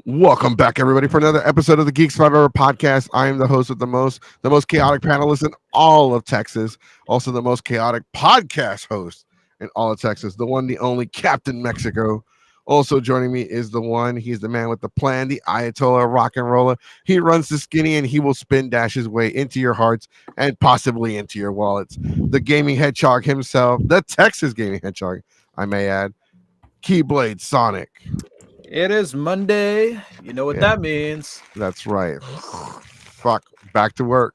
Welcome back, everybody, for another episode of the Geeks 5 Hour Podcast. I am the host with the most chaotic panelist in all of Texas, also the most chaotic podcast host in all of Texas, the one, the only Captain Mexico. Also joining me is he's the man with the plan, the Ayatollah rock and roller. He runs the skinny and he will spin dash his way into your hearts and possibly into your wallets. The gaming hedgehog himself, the Texas gaming hedgehog, I may add, Keyblade Sonic. It is Monday. You know what Yeah. that means. That's right. Fuck. Back to work.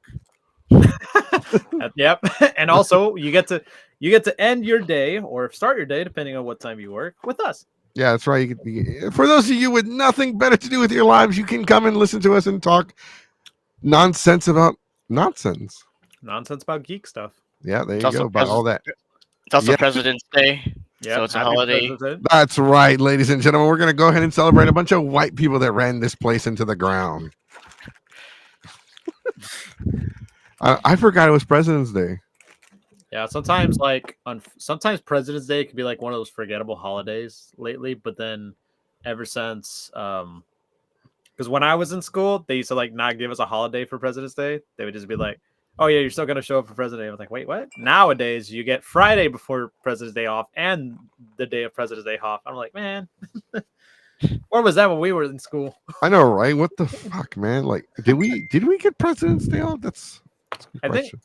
Yep. And also, you get to end your day or start your day, depending on what time you work, with us. Yeah, that's right. For those of you with nothing better to do with your lives, you can come and listen to us and talk nonsense about nonsense. Nonsense about geek stuff. Yeah, there you go. About all that. It's also Yeah. President's Day, so it's a Happy holiday. President's Day. That's right, ladies and gentlemen. We're going to go ahead and celebrate a bunch of white people that ran this place into the ground. I forgot it was President's Day. Yeah, sometimes sometimes President's Day could be like one of those forgettable holidays lately, but then ever since because when I was in school, they used to like not give us a holiday for President's Day. They would just be like, "Oh yeah, you're still gonna show up for President's Day." I was like, "Wait, what?" Nowadays, you get Friday before President's Day off and the day of President's Day off. I'm like, man, where was that when we were in school? I know, right? What the fuck, man? Like, did we get President's Day off? That's a good I think question.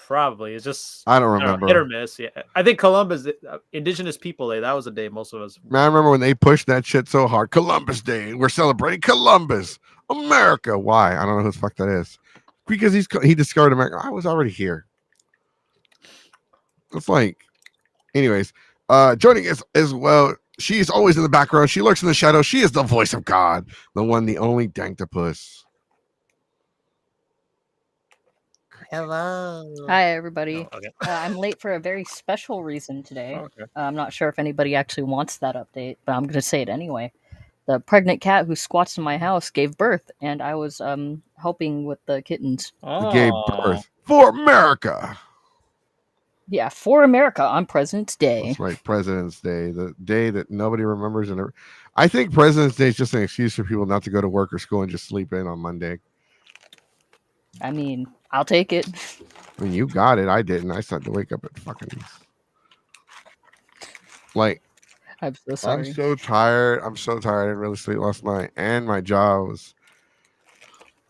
probably it's just I don't know, remember. hit or miss. Yeah, I think Columbus, Indigenous People Day, that was a day most of us. Man, I remember when they pushed that shit so hard. Columbus Day. We're celebrating Columbus, America. Why? I don't know who the fuck that is. Because he discovered America. I was already here. It's like, anyways, joining us as well. She's always in the background. She lurks in the shadows. She is the voice of God, the one, the only Danctopus. Hello. Hi, everybody. Oh, okay. I'm late for a very special reason today. Okay. I'm not sure if anybody actually wants that update, but I'm going to say it anyway. The pregnant cat who squats in my house gave birth, and I was helping with the kittens. He gave birth for America. Yeah, for America on President's Day. That's right, President's Day, the day that nobody remembers. And I think President's Day is just an excuse for people not to go to work or school and just sleep in on Monday. I mean, I'll take it. I mean, you got it. I didn't. I started to wake up at fucking like. I'm so sorry. I'm so tired. I didn't really sleep last night, and my jaw was.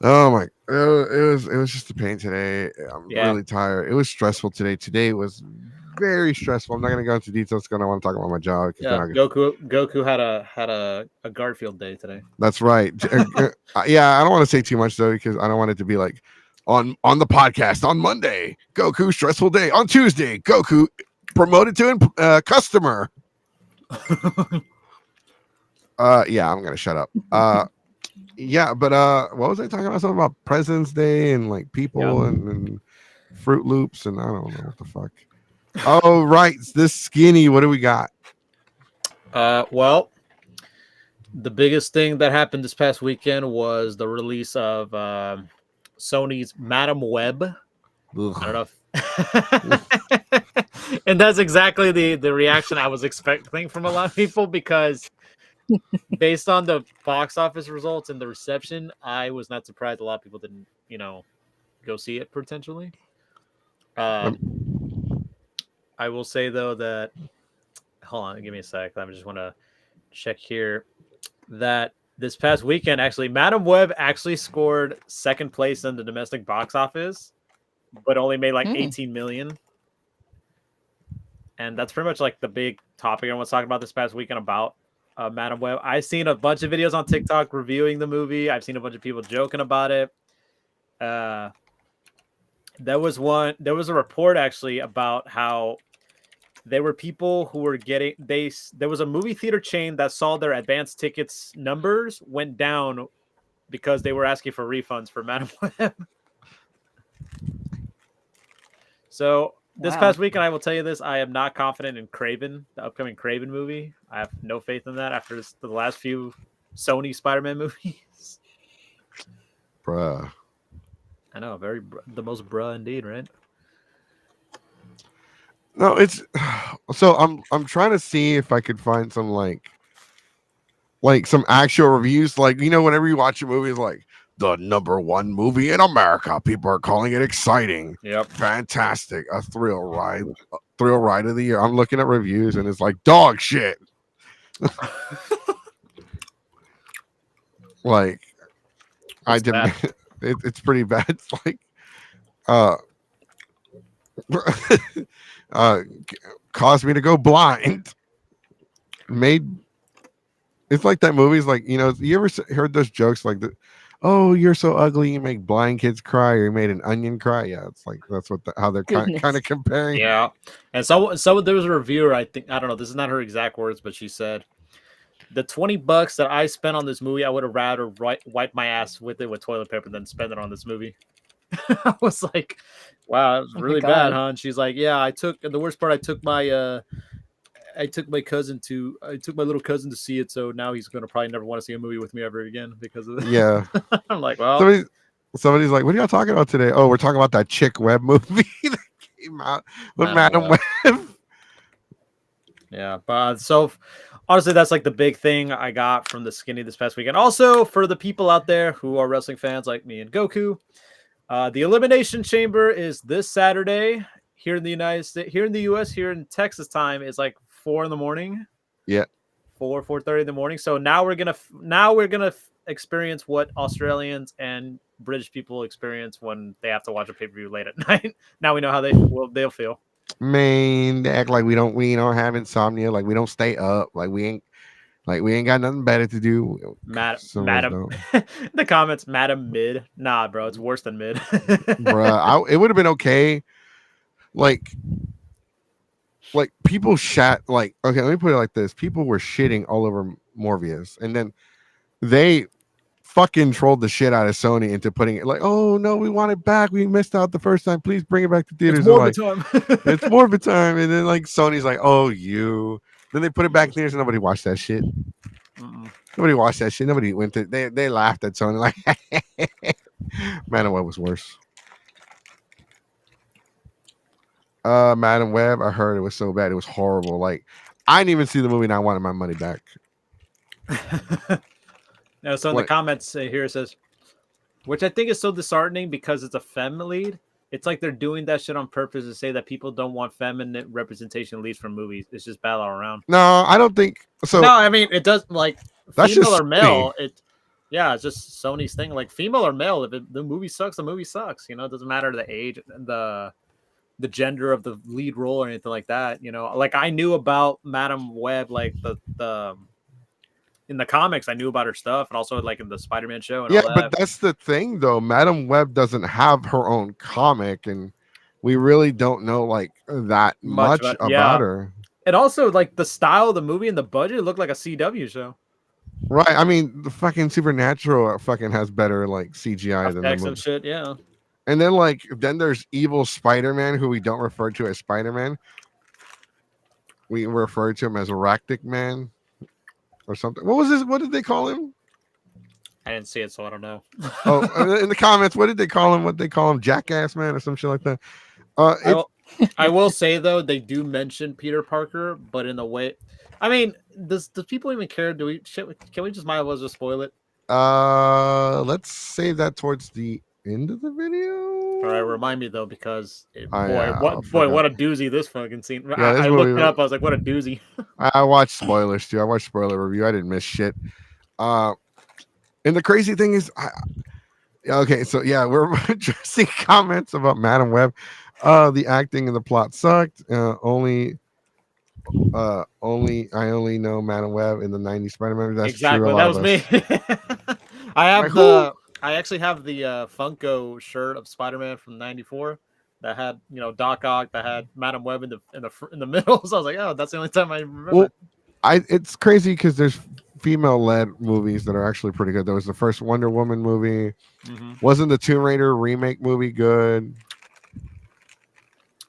Oh my! It was just a pain today. I'm really tired. It was stressful today. Today was very stressful. I'm not gonna go into details because I want to talk about my jaw. Yeah, Goku had a Garfield day today. That's right. Yeah, I don't want to say too much though because I don't want it to be like on the podcast on Monday. Goku stressful day on Tuesday. Goku promoted to customer. Yeah, I'm gonna shut up. Yeah, but what was I talking about? Something about President's Day and like people and Fruit Loops and I don't know what the fuck. Oh right, this skinny. What do we got? Well, the biggest thing that happened this past weekend was the release of Sony's Madam Web. Ugh. I don't know if and that's exactly the reaction I was expecting from a lot of people because based on the box office results and the reception, I was not surprised a lot of people didn't, go see it potentially. I will say though that hold on, give me a sec. I just want to check here that this past weekend actually Madam Web actually scored second place in the domestic box office, but only made like 18 million. And that's pretty much like the big topic I was talking about this past weekend about Madam Web. I've seen a bunch of videos on TikTok reviewing the movie. I've seen a bunch of people joking about it. There was a report actually about how there were people who were getting there was a movie theater chain that saw their advance tickets numbers went down because they were asking for refunds for Madam Web. So this past weekend, I will tell you this: I am not confident in Kraven, the upcoming Kraven movie. I have no faith in that after the last few Sony Spider-Man movies. Bruh. I know, the most bruh indeed, right? No, it's so I'm trying to see if I could find some like like some actual reviews. Like, whenever you watch a movie, it's like the #1 movie in America. People are calling it exciting, Yep. fantastic, a thrill ride of the year. I'm looking at reviews and it's like dog shit. Like, It's bad. it's pretty bad. It's like, uh, caused me to go blind. It's like that movie's like, you ever heard those jokes like that? Oh, you're so ugly, you make blind kids cry, or you made an onion cry. Yeah, it's like that's how they're kind of comparing. Yeah, and so there was a reviewer. I don't know. This is not her exact words, but she said, "The $20 that I spent on this movie, I would have rather wipe my ass with it with toilet paper than spend it on this movie." I was like, "Wow, that was really bad, huh?" And she's like, "Yeah, the worst part. I took my little cousin to see it, so now he's gonna probably never want to see a movie with me ever again because of it." Yeah. I'm like, well, somebody's like, "What are y'all talking about today?" Oh, we're talking about that Chick Webb movie that came out with Madam Web. Yeah, but so honestly, that's like the big thing I got from the Skinny this past weekend. Also, for the people out there who are wrestling fans like me and Goku, the Elimination Chamber is this Saturday here in the United States, here in the US, here in Texas time is like 4 a.m. Yeah, 4:30 in the morning. So now we're gonna experience what Australians and British people experience when they have to watch a pay-per-view late at night. Now we know how they'll feel. Man, they act like we don't have insomnia, like we don't stay up, like we ain't got nothing better to do. Madam, the comments, Madam Mid. Nah, bro, it's worse than mid. Bruh, it would have been okay. Like people like, okay, let me put it like this. People were shitting all over Morbius, and then they fucking trolled the shit out of Sony into putting it like, oh no, we want it back. We missed out the first time. Please bring it back to theaters. It's Morbid time. It's Morbid time. And then like Sony's like, oh, then they put it back in theaters and nobody watched that shit. Nobody watched that shit. Nobody went to they laughed at Sony like Madam Web was worse. Madam Web, I heard it was so bad. It was horrible. Like, I didn't even see the movie and I wanted my money back. No, so in the comments here it says, which I think is so disheartening because it's a femme lead. It's like they're doing that shit on purpose to say that people don't want feminine representation leads from movies. It's just bad all around. No, I don't think so. No, I mean it does, like, that's female just or male. It's just Sony's thing. Like, female or male, if the movie sucks, the movie sucks. It doesn't matter the age, the gender of the lead role or anything like that. Like I knew about Madam Web, like the in the comics, I knew about her stuff, and also like in the Spider-Man show. And all that. But that's the thing, though. Madam Web doesn't have her own comic, and we really don't know like that much about her. And also, like the style of the movie and the budget, it looked like a CW show. Right. I mean, the fucking Supernatural fucking has better like CGI than the movie. Shit, yeah. And then there's evil Spider-Man, who we don't refer to as Spider-Man. We refer to him as Arachnid Man. Or something. What was this? What did they call him? I didn't see it, so I don't know. In the comments, what did they call him? What they call him? Jackass Man or some shit like that. I will say though, they do mention Peter Parker, but in a way, I mean, does people even care? Can we just might as well just spoil it? Let's save that towards the end of the video. All right, remind me though, because what a doozy this fucking scene. Yeah, I looked it up. I was like, what a doozy. I watched spoilers too. I watched spoiler review. I didn't miss shit. And the crazy thing is, okay, so yeah, we're addressing comments about Madam Web. The acting and the plot sucked. I only know Madam Web in the 90s Spider-Man. That's exactly true. That was me. I actually have the Funko shirt of Spider-Man from '94 that had Doc Ock, that had Madam Web in the middle. So I was like, oh, that's the only time I remember. Well, it's crazy because there's female-led movies that are actually pretty good. There was the first Wonder Woman movie. Mm-hmm. Wasn't the Tomb Raider remake movie good?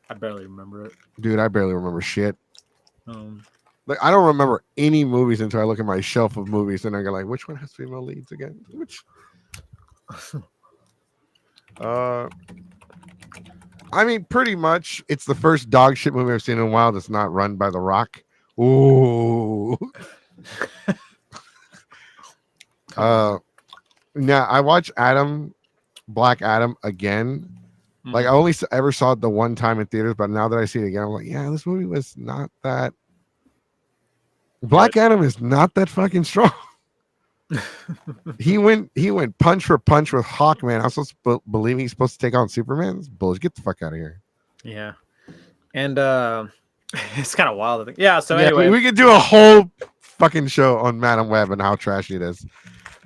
I barely remember it. Dude, I barely remember shit. Like, I don't remember any movies until I look at my shelf of movies and I go like, which one has female leads again? Which? I mean, pretty much, it's the first dog shit movie I've seen in a while that's not run by The Rock. Ooh. Uh, now I watched Black Adam again. Like I only ever saw it the one time in theaters, but now that I see it again, I'm like, yeah, this movie was not that. Black Adam is not that fucking strong. He went punch for punch with Hawkman. I'm supposed to believe he's supposed to take on Superman. This bullshit. Get the fuck out of here. Yeah, and it's kind of wild. I think. Yeah. So anyway, we could do a whole fucking show on Madam Web and how trashy it is.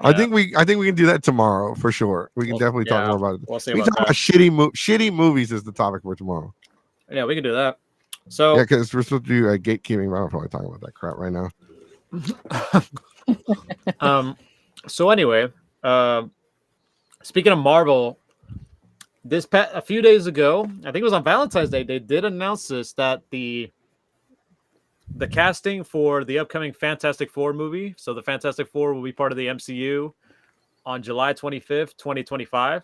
Yeah. I think we can do that tomorrow for sure. We can definitely talk more about it. We'll see we about talk about shitty movies is the topic for tomorrow. Yeah, we can do that. So yeah, because we're supposed to do gatekeeping. But I'm probably talking about that crap right now. So anyway, speaking of Marvel, a few days ago, I think it was on Valentine's Day, they did announce this, that the casting for the upcoming Fantastic Four movie, so the Fantastic Four will be part of the MCU on July 25th, 2025.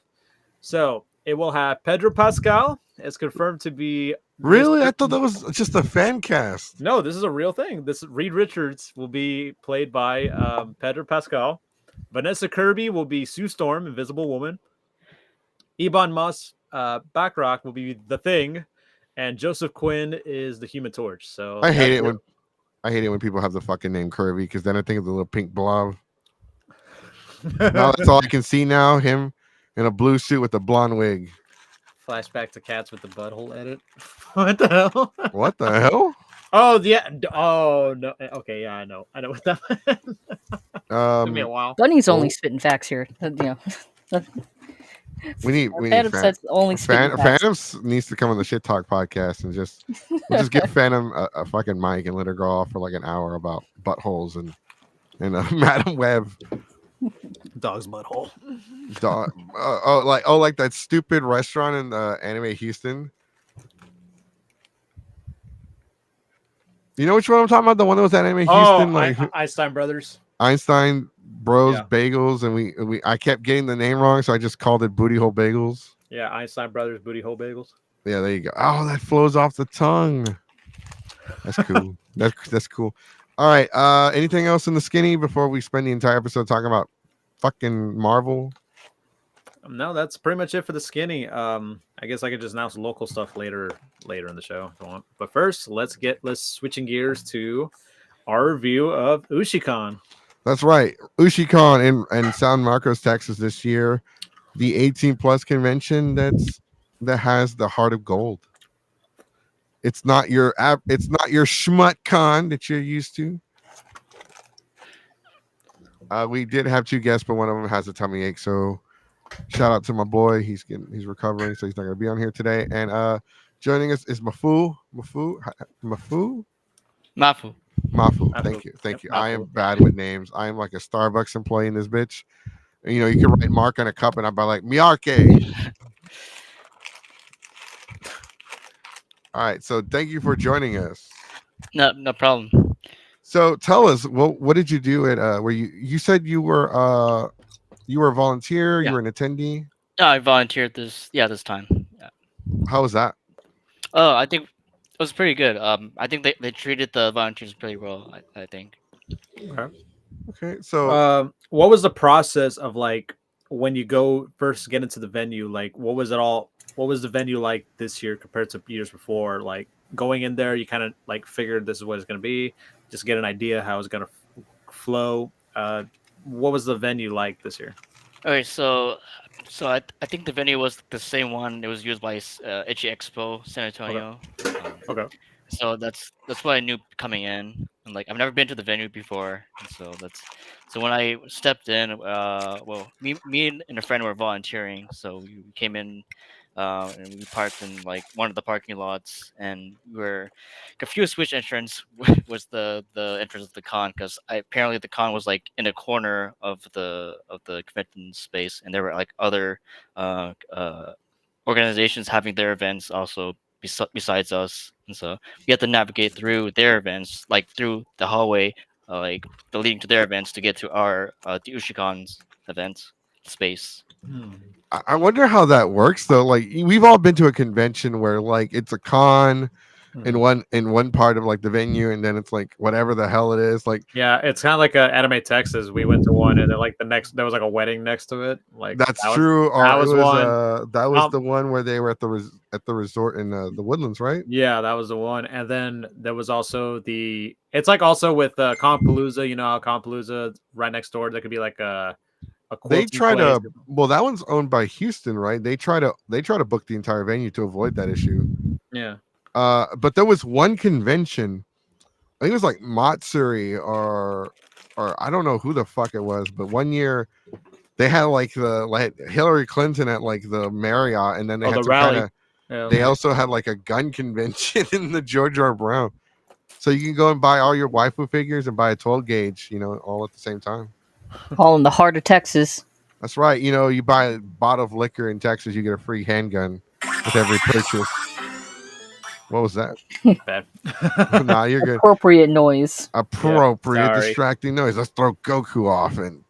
So it will have Pedro Pascal. It's confirmed to be. Really? I thought that was just a fan cast. No, this is a real thing. Reed Richards will be played by Pedro Pascal. Vanessa Kirby will be Sue Storm, Invisible Woman. Ebon Moss Backrack will be The Thing, and Joseph Quinn is the Human Torch. So I hate it when people have the fucking name Kirby, because then I think of the little pink blob. Now that's all I can see now. Him in a blue suit with a blonde wig. Flashback to Cats with the butthole edit. What the hell? What the hell? Oh yeah. Oh no. Okay, yeah, I know what that meant. Took me a while. Bunny's only spitting facts here. We need Phantom needs to come on the Shit Talk podcast and just give Phantom a fucking mic and let her go off for like an hour about buttholes and Madam Web. Dog's butthole. Like that stupid restaurant in Anime Houston. You know which one I'm talking about? The one that was at Anime Houston, Einstein Brothers. Einstein Bros Bagels, and I kept getting the name wrong, so I just called it Booty Hole Bagels. Yeah, Einstein Brothers Booty Hole Bagels. Yeah, there you go. Oh, that flows off the tongue. That's cool. that's cool. All right. Anything else in the skinny before we spend the entire episode talking about fucking Marvel? No, that's pretty much it for the skinny. I guess I could just announce local stuff later in the show if you want. But first, let's switching gears to our review of Ushicon. That's right. Ushicon in San Marcos, Texas this year. The 18 plus convention that has the heart of gold. It's not your schmut con that you're used to. We did have two guests, but one of them has a tummy ache. So shout out to my boy. He's recovering, so he's not gonna be on here today. And joining us is Mafu. Thank you. Mafu. I am bad with names. I am like a Starbucks employee in this bitch. And, you can write Mark on a cup, and I'd be like Miyake. All right. So thank you for joining us. No problem. So tell us, what did you do at where you said you were a volunteer, you were an attendee? No, I volunteered this time. Yeah. How was that? Oh, I think it was pretty good. I think they treated the volunteers pretty well, I think. Okay. So what was the process of like when you first get into the venue? Like what was the venue like this year compared to years before? Like going in there, you kind of like figured this is what it's going to be, just get an idea how it's going to flow. What was the venue like this year? Okay, so I think the venue was the same one. It was used by Itchy Expo San Antonio. Okay. So that's what I knew coming in. And like I've never been to the venue before, and so when I stepped in, me and a friend were volunteering, so we came in. And we parked in like one of the parking lots, and we were confused which entrance was the entrance of the con, because apparently the con was like in a corner of the convention space, and there were like other organizations having their events also besides us, and so we had to navigate through their events, like through the hallway, like leading to their events to get to our the Ushicon's event space. I wonder how that works though. Like we've all been to a convention where like it's a con, in one part of like the venue, and then it's like whatever the hell it is. Like Yeah, it's kind of like Anime Texas. We went to one, and then like the next, there was like a wedding next to it. Like that's that was true. that It was was one. that was Um, the one where they were at the resort in the Woodlands, right? Yeah, that was the one. And then there was also the. It's like also with Compalooza. You know how Compalooza right next door. There could be like a They quilting try place. to well, that one's owned by Houston, right? They try to book the entire venue to avoid that issue. Yeah. But there was one convention. I think it was like Matsuri or I don't know who the fuck it was, but one year they had like Hillary Clinton at like the Marriott, and then they Oh, had the some kind rally. of. Yeah. They also had like a gun convention in the George R. Brown, so you can go and buy all your waifu figures and buy a 12 gauge, all at the same time. All in the heart of Texas. That's right. You buy a bottle of liquor in Texas, you get a free handgun with every purchase. What was that? Bad. Nah, you're good. Appropriate noise. Appropriate sorry. distracting noise. Let's throw Goku off and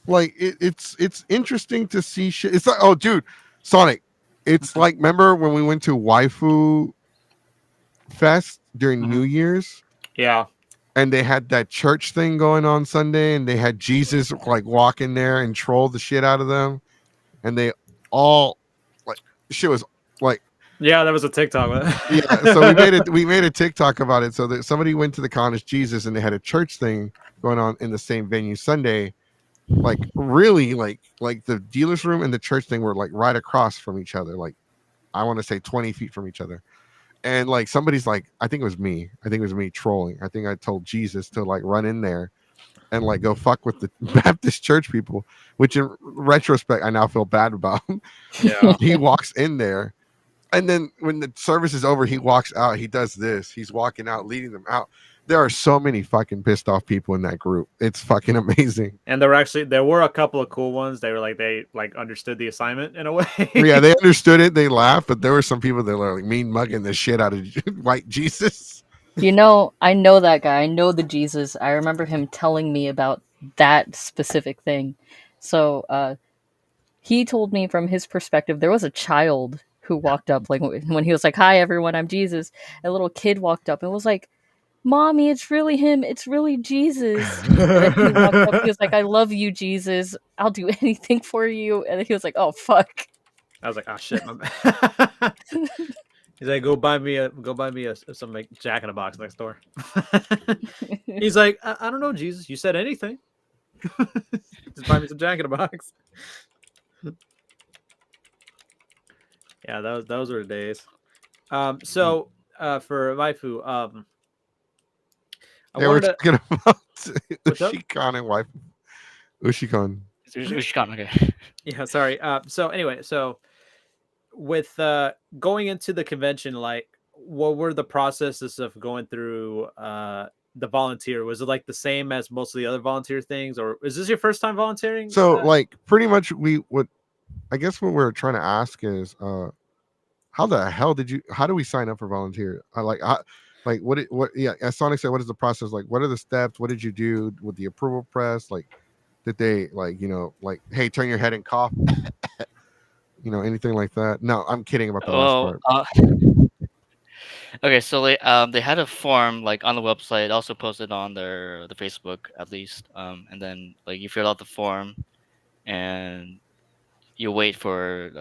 like it's interesting to see shit. It's like, oh dude, Sonic. It's like, remember when we went to Waifu Fest during New Year's? Yeah. And they had that church thing going on Sunday, and they had Jesus like walk in there and troll the shit out of them, and they all like shit was like Yeah, that was a TikTok. yeah. So we made a TikTok about it. So that somebody went to the con as Jesus, and they had a church thing going on in the same venue Sunday, like really like the dealer's room and the church thing were like right across from each other, like I want to say 20 feet from each other. And like somebody's like, I think it was me trolling. I think I told Jesus to like run in there and like go fuck with the Baptist church people, which in retrospect I now feel bad about. Yeah. He walks in there, and then when the service is over, he walks out. He does this. He's walking out, leading them out. There are so many fucking pissed off people in that group. It's fucking amazing. And there were a couple of cool ones. They understood the assignment in a way. Yeah, they understood it. They laughed, but there were some people that were like mean mugging the shit out of white Jesus. I know that guy. I know the Jesus. I remember him telling me about that specific thing. So he told me from his perspective, there was a child who walked up, like when he was like, "Hi everyone, I'm Jesus." A little kid walked up and was like, "Mommy, it's really him. It's really Jesus." And then he walked up. He was like, "I love you, Jesus. I'll do anything for you." And then he was like, "Oh fuck." I was like, "Oh shit." He's like, go buy me some like Jack in a Box next door. He's like, I don't know, Jesus. You said anything. Just buy me some Jack in a Box. Yeah, those were the days. So for Waifu, I They were wanted to. talking about What's up? Ushicon and wife. Ushicon. Ushicon, okay. Yeah, sorry. So anyway, with going into the convention, like, what were the processes of going through the volunteer? Was it like the same as most of the other volunteer things, or is this your first time volunteering? So like pretty much I guess what we're trying to ask is how the hell how do we sign up for volunteer? As Sonic said, what is the process like? What are the steps? What did you do with the approval press? Like, did they hey, turn your head and cough? Anything like that? No, I'm kidding about the last part. Okay, so they had a form like on the website, also posted on the Facebook at least, and then like you fill out the form, and you wait for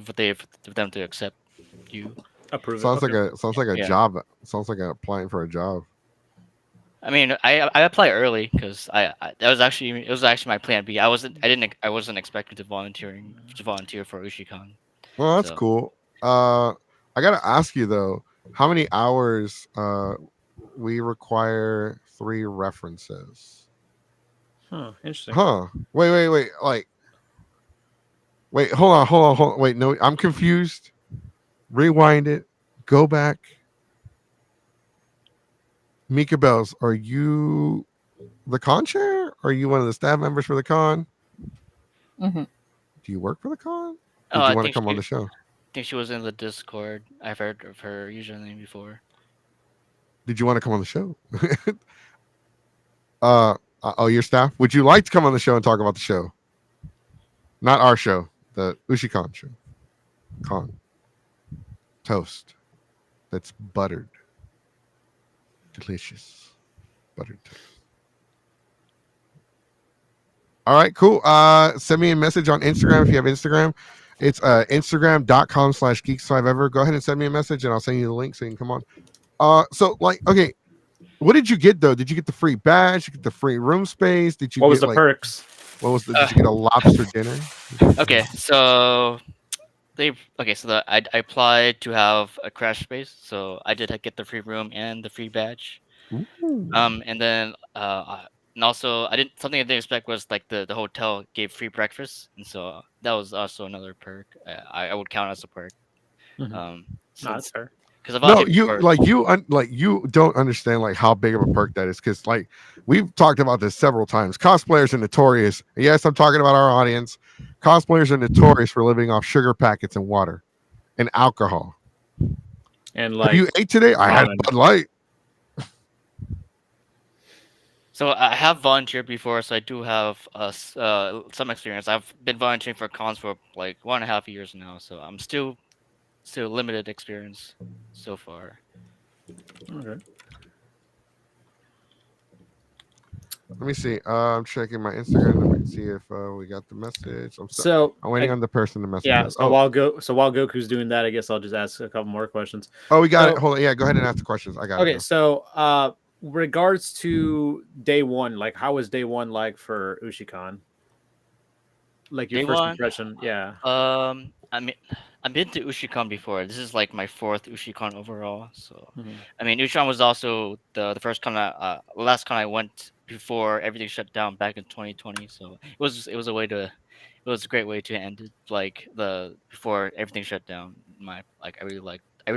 for them to accept you. Approve. Sounds like a Yeah. job. Sounds like applying for a job. I mean, I applied early because it was actually my plan B. I wasn't expecting to volunteer for Ushicon. Well, that's So- cool. I gotta ask you though, how many hours we require 3 references? Huh, interesting. Huh. Wait. Wait, hold on. Wait, no, I'm confused. Rewind it. Go back. Mika Bells, are you the con chair? Are you one of the staff members for the con? Mm-hmm. Do you work for the con? Oh, Did I you want to think come on the show? I think she was in the Discord. I've heard of her username before. Did you want to come on the show? Your staff? Would you like to come on the show and talk about the show? Not our show, the Ushicon show. Con. toast that's buttered, delicious buttered toast. All right, cool. Send me a message on Instagram if you have Instagram. It's instagram.com/geeks5ever. Go ahead and send me a message and I'll send you the link so you can come on. So like, okay, what did you get though? Did you get the free badge? Did you get the free room space? Did you What was get the like perks? what was the? Did you get a lobster dinner? Okay, so I applied to have a crash space, so I did get the free room and the free badge. Ooh. And then and also I didn't something I didn't expect was like the hotel gave free breakfast, and so that was also another perk. I would count as a perk. Mhm. Um, No, that's since fair. because I've No, volunteered you before. like you don't understand like how big of a perk that is because like we've talked about this several times. Cosplayers are notorious. Yes, I'm talking about our audience. Cosplayers are notorious for living off sugar packets and water and alcohol. And Have like, you ate today? I had ramen. Bud Light. So I have volunteered before, so I do have some experience. I've been volunteering for cons for like 1.5 years now, so I'm still limited experience so far. Okay. Let me see. I'm checking my Instagram to see if we got the message. So I'm waiting on the person to message yeah. us. So while Goku's doing that, I guess I'll just ask a couple more questions. We got So it. Hold on. Yeah, go ahead and ask the questions. I got it. okay, Now. so regards to day one, like how was day one like for Ushicon? Like your Day first one, impression? Yeah. I mean, I've been to Ushicon before. This is like my fourth Ushicon overall. So, Mhm. I mean, Ushicon was also the first last con I went before everything shut down back in 2020. So it was it was a great way to end it, like the before everything shut down. I really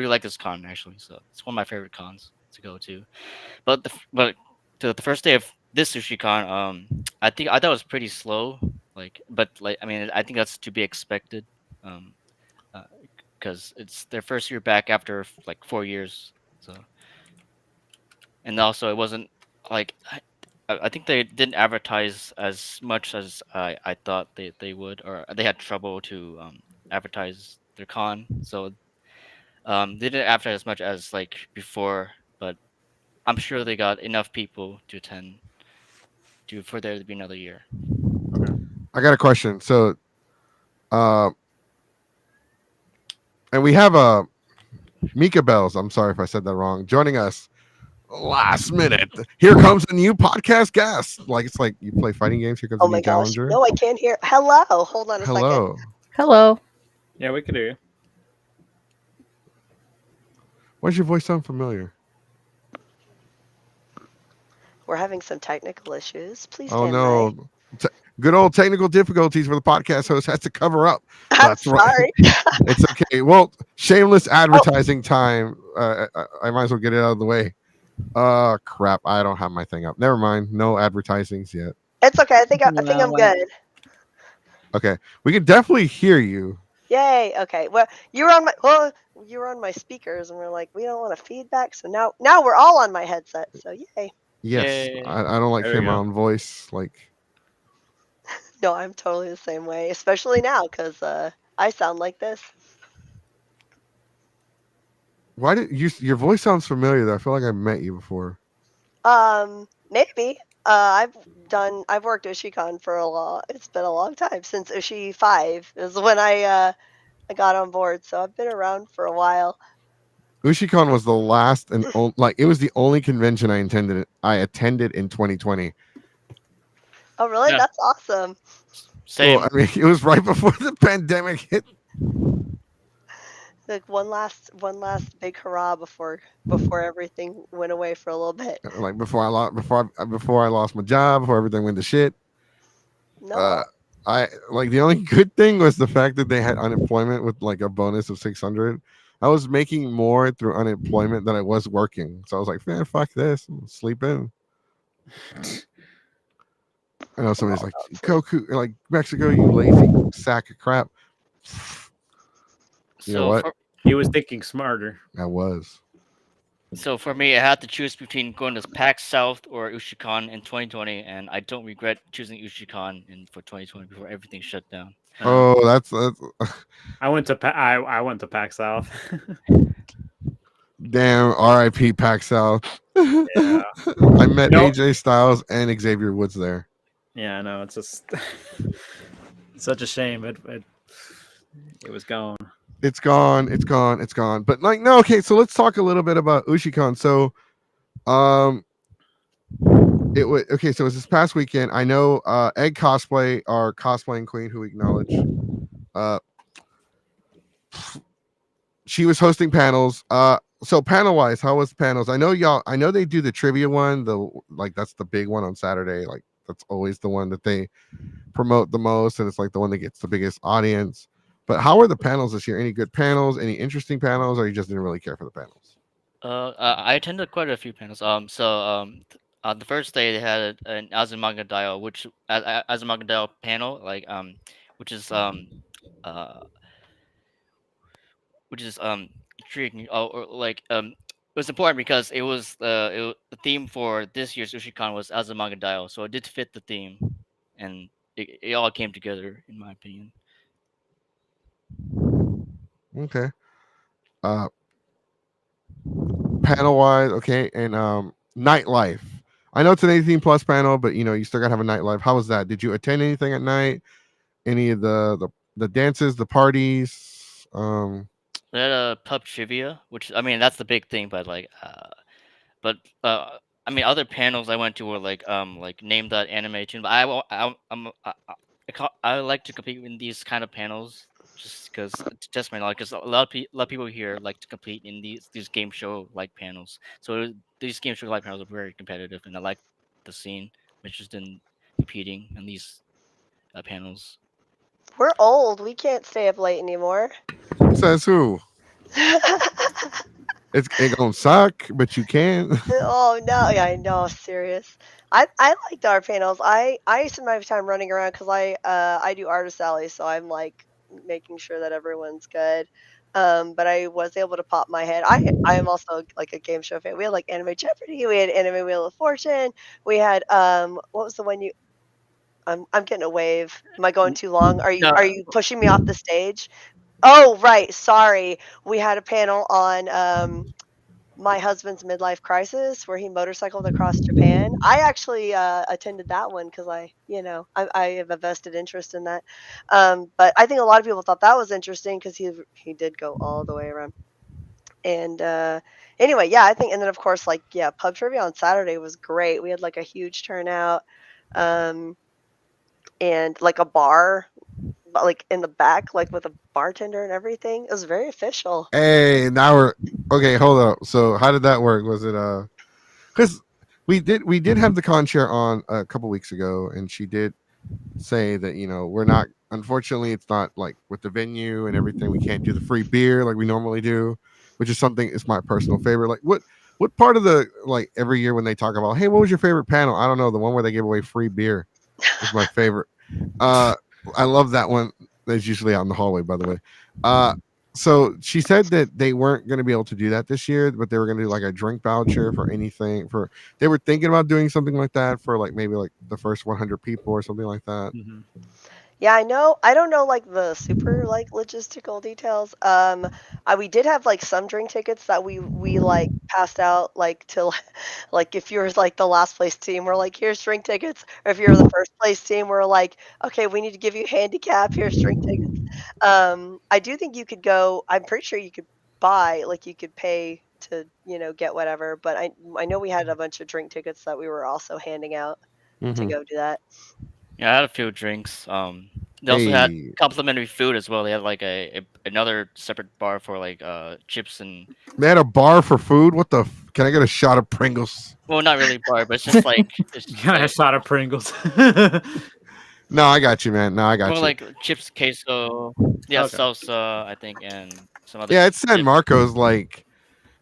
like this con actually. So it's one of my favorite cons to go to. But the first day of this Ushicon, I thought it was pretty slow. But like I mean, I think that's to be expected. Um, because it's their first year back after like 4 years. So and also it wasn't like I think they didn't advertise as much as I thought they would, or they had trouble to advertise their con. So they didn't advertise as much as like before, but I'm sure they got enough people to attend to for there to be another year. I got a question. So, uh, and we have Mika Bells. I'm sorry if I said that wrong. Joining us last minute. Here comes a new podcast guest. Like it's like you play fighting games. Here comes Oh a new my gosh. challenger. No, I can't hear. Hello. Hold on a second. Hello. Hello. Yeah, we could hear you. Why does your voice sound familiar? We're having some technical issues. Please Oh stand by. no. Good old technical difficulties where the podcast host has to cover up. I'm That's right. sorry. It's okay. Well, shameless advertising time. I might as well get it out of the way. Crap. I don't have my thing up. Never mind. No advertisings yet. It's okay. I think I'm good. Okay. We can definitely hear you. Yay. Okay. Well, you were on my speakers, and we're like, we don't want a feedback, so now we're all on my headset. So yay. Yes. Yay. I don't like There we hearing my go. own voice. Like, No, I'm totally the same way, especially now because I sound like this. why did your voice sounds familiar though? I feel like I've met you before. Maybe. I've worked Ushicon for it's been a long time since Ushi 5 is when I got on board. So I've been around for a while. Ushicon was the last and like it was the only convention I attended in 2020. Oh, really? Yeah. That's awesome. Same. Well, I mean, it was right before the pandemic hit. Like one last big hurrah before everything went away for a little bit. Like before I lost my job, before everything went to shit. No. I like the only good thing was the fact that they had unemployment with like a bonus of 600. I was making more through unemployment than I was working, so I was like, man, fuck this, I'm sleeping. I know somebody's like, Goku, like Mexico, you lazy sack of crap. You know So what? He was thinking smarter. I was. So for me, I had to choose between going to PAX South or Ushicon in 2020, and I don't regret choosing Ushicon for 2020 before everything shut down. Oh, that's I went to I went to PAX South. damn. R.I.P. Pac South. Yeah. I met No. AJ Styles and Xavier Woods there. Yeah, I know. It's just such a shame. It was gone. It's gone. It's gone. It's gone. But like, no. Okay, so let's talk a little bit about Ushicon. So, it was okay. So it was this past weekend. I know Egg Cosplay, our cosplaying queen, who we acknowledge. Uh, she was hosting panels. So panel wise, how was panels? I know y'all. I know they do the trivia one. That's the big one on Saturday. Like that's always the one that they promote the most, and it's like the one that gets the biggest audience. But how were the panels this year? Any good panels? Any interesting panels? Or you just didn't really care for the panels? I attended quite a few panels. The first day they had an Azumanga Daioh, which Azumanga Daioh panel, which is uh, which is intriguing. It was important because the theme for this year's Ushicon was Azumanga Daioh, so it did fit the theme, and it all came together, in my opinion. Okay. Uh, panel wise, okay, and nightlife. I know it's an 18 plus panel, but you still gotta have a nightlife. How was that? Did you attend anything at night? Any of the dances, the parties? They had a pub trivia, which I mean that's the big thing, but I mean other panels I went to were like name that anime tune. But I won't- I like to compete in these kind of panels just because to test my knowledge. Because a lot of people here like to compete in these game show like panels. So these game show like panels are very competitive, and I like the scene. I'm interested in competing in these panels. We're old. We can't stay up late anymore. Says who? It gonna suck, but you can. Oh no, yeah, I know, serious. I liked our panels. I spend my time running around because I do artist alley, so I'm like making sure that everyone's good. But I was able to pop my head. I am also like a game show fan. We had like Anime Jeopardy, we had Anime Wheel of Fortune, we had what was the one you I'm getting a wave. Am I going too long? Are you pushing me off the stage? Oh right, sorry. We had a panel on my husband's midlife crisis where he motorcycled across Japan. I actually attended that one because I have a vested interest in that. But I think a lot of people thought that was interesting because he did go all the way around. And anyway, yeah, I think, and then of course, like yeah, pub trivia on Saturday was great. We had like a huge turnout, and like a bar, like in the back, like with a bartender and everything. It was very official. Hey, now we're okay. Hold up. So how did that work? Was it because we did have the con chair on a couple weeks ago, and she did say that we're not. Unfortunately, it's not like with the venue and everything. We can't do the free beer like we normally do, which is something. It's my personal favorite. Like what part of the like every year when they talk about, hey, what was your favorite panel? I don't know. The one where they give away free beer is my favorite. I love that one. That's usually out in the hallway, by the way. So she said that they weren't going to be able to do that this year, but they were going to do like a drink voucher for anything. They were thinking about doing something like that for like maybe like the first 100 people or something like that. Mm-hmm. Yeah, I know. I don't know like the super like logistical details. We did have like some drink tickets that we like passed out like to like if you're like the last place team, we're like here's drink tickets, or if you're the first place team, we're like okay, we need to give you a handicap. Here's drink tickets. I do think you could go. I'm pretty sure you could buy like you could pay to get whatever. But I know we had a bunch of drink tickets that we were also handing out to Mhm. go do that. Yeah, I had a few drinks. They also had Hey, complimentary food as well. They had like another separate bar for chips and they had a bar for food. What the? Can I get a shot of Pringles? well, not really bar, but it's just like Got a shot of Pringles. No, I got you, man. No, I got more you. like chips, queso, yeah, Okay. salsa, I think, and some other. Yeah, it's San dip. Marcos. Like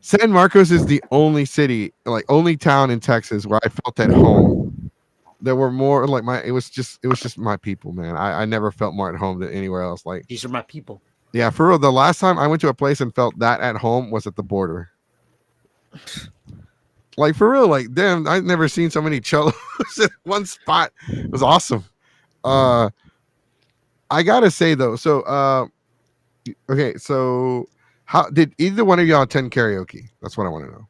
San Marcos is the only city, like only town in Texas where I felt at home. There were more like it was just my people, man. I never felt more at home than anywhere else. Like, These are my people. yeah, for real. The last time I went to a place and felt that at home was at the border. Like for real, like damn, I've never seen so many cholos in one spot. It was awesome. I gotta say though, so okay, so how did either one of y'all attend karaoke? That's what I want to know.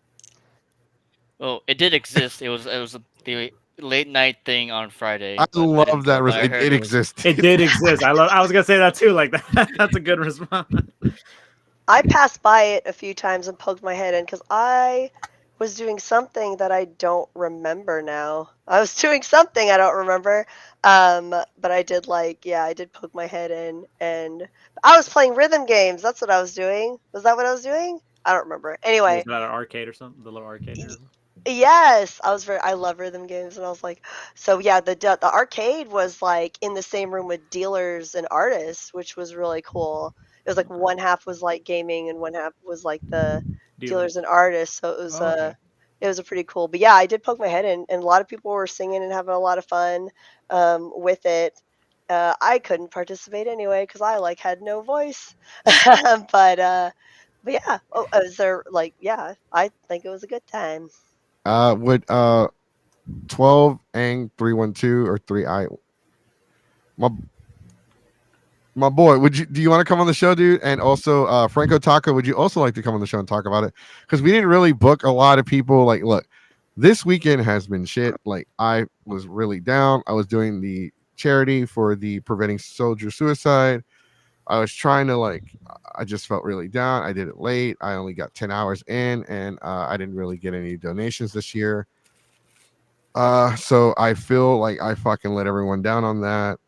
Well, it did exist. It was the late night thing on Friday, I but I didn't love go. that. But I heard It it was. existed. It did exist. I was gonna say that too. Like that. That's a good response. I passed by it a few times and poked my head in because I was doing something that I don't remember now. I was doing something I don't remember. But I did I did poke my head in, and I was playing rhythm games. That's what I was doing. Was that what I was doing? I don't remember. Was Anyway, that an arcade or something? The little arcade. Or something? yes, I love rhythm games, and I was like, so yeah, the arcade was like in the same room with dealers and artists, which was really cool. It was like one half was like gaming and one half was like the dealers and artists. So Okay. it was a pretty cool. But yeah, I did poke my head in, and a lot of people were singing and having a lot of fun with it. I couldn't participate anyway because I like had no voice. But yeah, is there I think it was a good time. Would 12 and 312 or 3I my my boy, do you want to come on the show, dude? And also Franco Taco, would you also like to come on the show and talk about it? Because we didn't really book a lot of people. Like, look, this weekend has been shit. Like, I was really down. I was doing the charity for the Preventing Soldier Suicide. I was trying to I just felt really down. I did it late. I only got 10 hours in, and I didn't really get any donations this year. So I feel like I fucking let everyone down on that.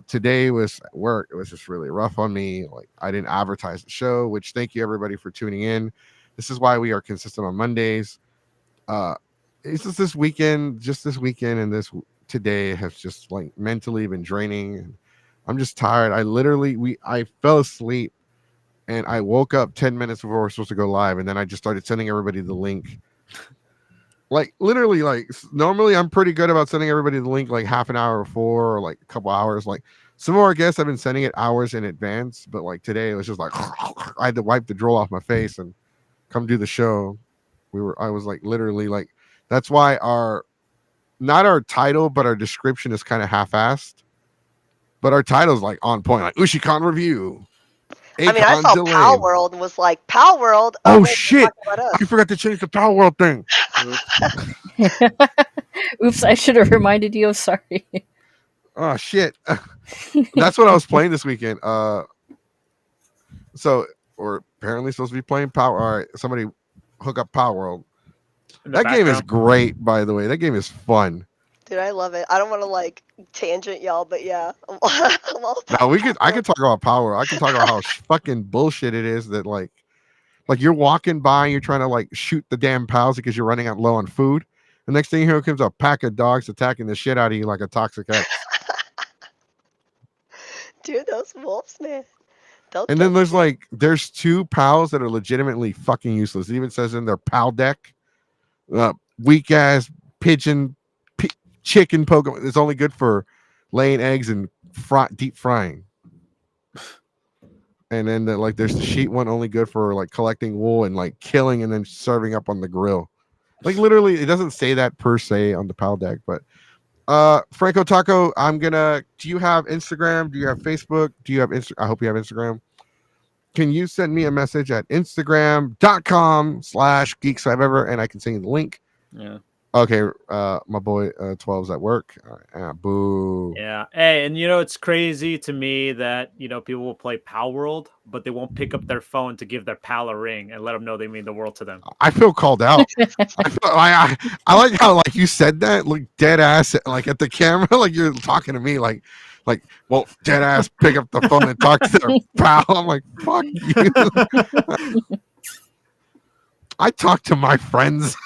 Today was at work. It was just really rough on me. Like, I didn't advertise the show, which thank you everybody for tuning in. This is why we are consistent on Mondays. It's just this weekend, and this today has just like mentally been draining. And I'm just tired. I fell asleep and I woke up 10 minutes before we're supposed to go live, and then I just started sending everybody the link. Like, literally, like, normally I'm pretty good about sending everybody the link like half an hour before or like a couple hours. Like, some of our guests have been sending it hours in advance, but like today it was just like I had to wipe the drool off my face and come do the show. I was like literally like, that's why not our title, but our description is kind of half-assed. But our title's like on point, like Ushicon review. I mean, I Akon saw delay. Power World and was like, Power World? Oh, wait, shit. talking about us. I forgot to change the Power World thing. Oops, I should have reminded you. Sorry. Oh, shit. That's what I was playing this weekend. So we're apparently supposed to be playing Power. All right, somebody hook up Power World. That game is great, by the way. That game is fun. Dude, I love it. I don't want to like tangent y'all, but yeah. I'm all Now I could talk about Power. I can talk about how fucking bullshit it is that like you're walking by and you're trying to like shoot the damn pals because you're running out low on food. The next thing, here comes a pack of dogs attacking the shit out of you like a toxic ex. Dude, those wolves, man. And then there's two pals that are legitimately fucking useless. It even says in their pal deck, weak ass pigeon chicken Pokemon. It's only good for laying eggs and deep frying. And then there's the sheet one, only good for like collecting wool and like killing and then serving up on the grill. Like, literally, it doesn't say that per se on the PAL deck, but Franco Taco, do you have Instagram? Do you have Facebook? Do you have I hope you have Instagram. Can you send me a message at instagram.com/geeks5ever and I can send you the link? Yeah. Okay, my boy 12's at work. Boo. Yeah. Hey, and it's crazy to me that people will play Pal World, but they won't pick up their phone to give their pal a ring and let them know they mean the world to them. I feel called out. I like how like you said that like dead ass like at the camera like you're talking to me like well, dead ass pick up the phone and talk to their pal. I'm like, fuck you. I talk to my friends.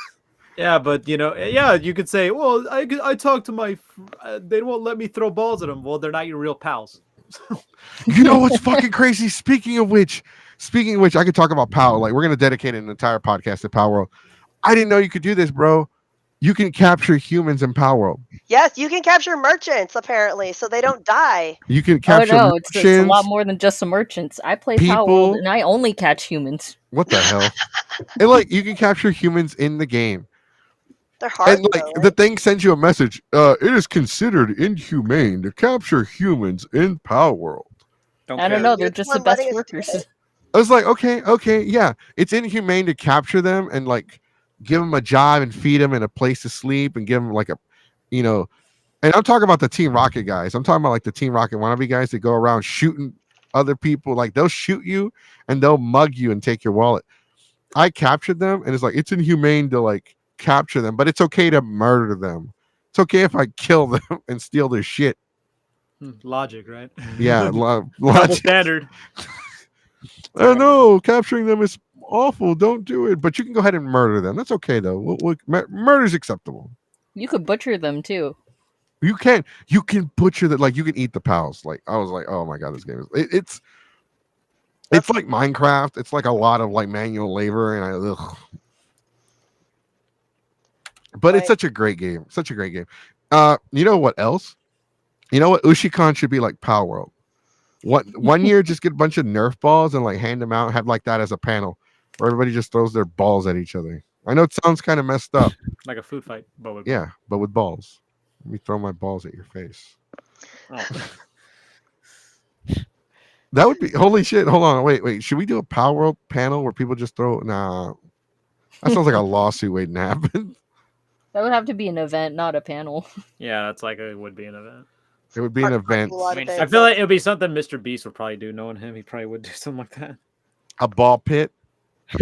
Yeah, but you could say, well, I talk to my, they won't let me throw balls at them. Well, they're not your real pals. You know what's fucking crazy? Speaking of which, I could talk about Power. Like, we're gonna dedicate an entire podcast to Power World. I didn't know you could do this, bro. You can capture humans in Power World. Yes, you can capture merchants apparently, so they don't die. You can capture merchants. It's a lot more than just the merchants. I play Power World and I only catch humans. What the hell? And like, you can capture humans in the game. They're hard. And like the thing sends you a message. It is considered inhumane to capture humans in Power World. Don't I don't care. know. You're They're the just the one best letting us do workers. it. I was like, okay, yeah. It's inhumane to capture them and like give them a job and feed them and a place to sleep and give them like a, you know. And I'm talking about the Team Rocket guys. I'm talking about like the Team Rocket wannabe guys that go around shooting other people. Like they'll shoot you and they'll mug you and take your wallet. I captured them and it's like it's inhumane to like capture them, but it's okay to murder them. It's okay if I kill them and steal their shit. Logic, right? Yeah, Double logic. standard. Oh no, capturing them is awful. Don't do it. But you can go ahead and murder them. That's okay though. Murder's acceptable. You could butcher them too. You can butcher that. Like you can eat the pals. Like I was like, oh my god, this game is. It's like Minecraft. It's like a lot of like manual labor, and but it's Right. such a great game. Such a great game. You know what else? You know what? Ushicon should be like Power World. What 1 year just get a bunch of Nerf balls and like hand them out, have like that as a panel where everybody just throws their balls at each other. I know it sounds kind of messed up. Like a food fight, but with Yeah, but with balls. Let me throw my balls at your face. Oh. That would be holy shit. Hold on, wait. Should we do a Power World panel where people just throw? Nah, that sounds like a lawsuit waiting to happen. That would have to be an event, not a panel. Yeah, that's like it would be an event. It would be an Parking event. lot I mean, event. I feel like it would be something Mr. Beast would probably do. Knowing him, he probably would do something like that A ball pit.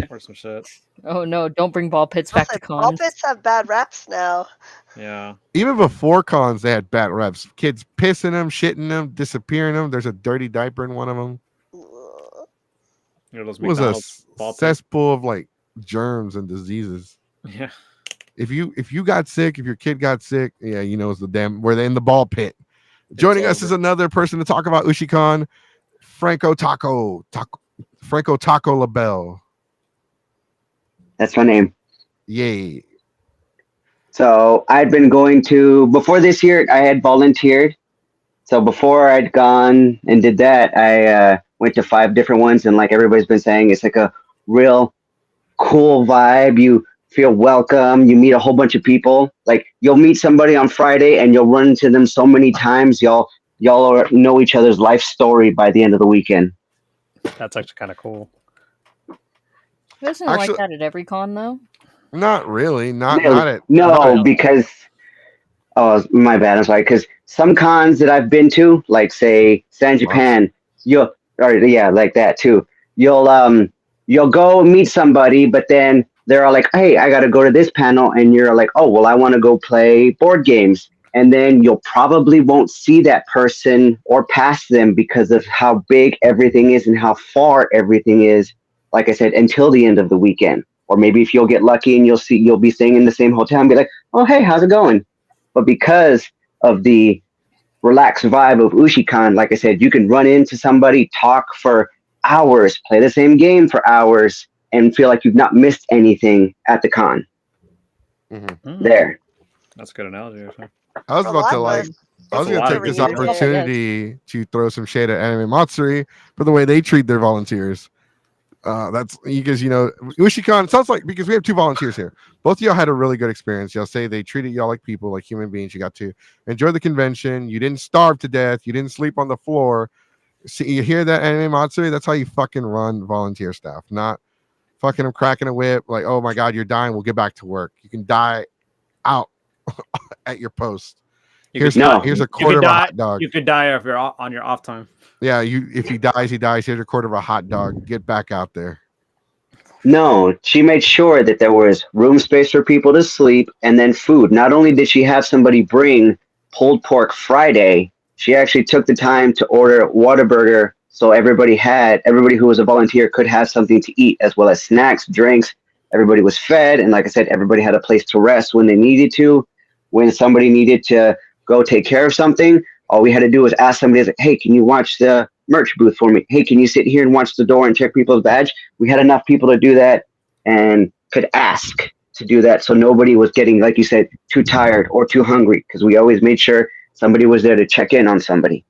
or some shit. Oh no! Don't bring ball pits I'll back say to ball cons. pits have bad raps now. Yeah. Even before cons, they had bad reps. Kids pissing them, shitting them, disappearing them. There's a dirty diaper in one of them. Ugh. You know, those It was a McDonald's ball pits. cesspool of like germs and diseases. Yeah. If you got sick, if your kid got sick, yeah, you know it's the damn where they in the ball pit. Joining us is over. another person to talk about Ushicon, Franco LaBelle. That's my name. Yay. So I'd been going to, before this year, I had volunteered. So before I'd gone and did that, I went to 5 different ones. And like everybody's been saying, it's like a real cool vibe. You feel welcome. You meet a whole bunch of people. Like you'll meet somebody on Friday and you'll run into them so many times. Y'all know each other's life story by the end of the weekend. That's actually kind of cool. Isn't Actually- like that at every con though? Not really. Not No, at no, not at- because my bad. I'm sorry. Because some cons that I've been to, like say San Japan, like that too. You'll go meet somebody, but then they're all like, "Hey, I got to go to this panel," and you're like, "Oh, well, I want to go play board games." And then you'll probably won't see that person or pass them because of how big everything is and how far everything is. Like I said, until the end of the weekend. Or maybe if you'll get lucky and you'll be staying in the same hotel and be like, "Oh, hey, how's it going?" But because of the relaxed vibe of Ushicon, like I said, you can run into somebody, talk for hours, play the same game for hours, and feel like you've not missed anything at the con. There. That's a good analogy. Actually. I was about to like I was That's a going lot to of take this reunion. opportunity to throw some shade at Anime Matsuri for the way they treat their volunteers. That's because Ushicon. It sounds like because we have 2 volunteers here. Both of y'all had a really good experience. Y'all say they treated y'all like people, like human beings. You got to enjoy the convention. You didn't starve to death. You didn't sleep on the floor. See, you hear that, Anime Matsuri? That's how you fucking run volunteer staff. Not fucking them cracking a whip. Like, oh my god, you're dying. We'll get back to work. You can die out at your post. Here's a quarter of a hot dog. You could die if you're on your off time. Yeah, if he dies, he dies. Here's a quarter of a hot dog. Get back out there. No, she made sure that there was room space for people to sleep and then food. Not only did she have somebody bring pulled pork Friday, she actually took the time to order Whataburger so everybody who was a volunteer could have something to eat, as well as snacks, drinks. Everybody was fed, and like I said, everybody had a place to rest when they needed to. When somebody needed to go take care of something, all we had to do was ask somebody, like, "Hey, can you watch the merch booth for me? Hey, can you sit here and watch the door and check people's badge?" We had enough people to do that and could ask to do that, so nobody was getting, like you said, too tired or too hungry, because we always made sure somebody was there to check in on somebody.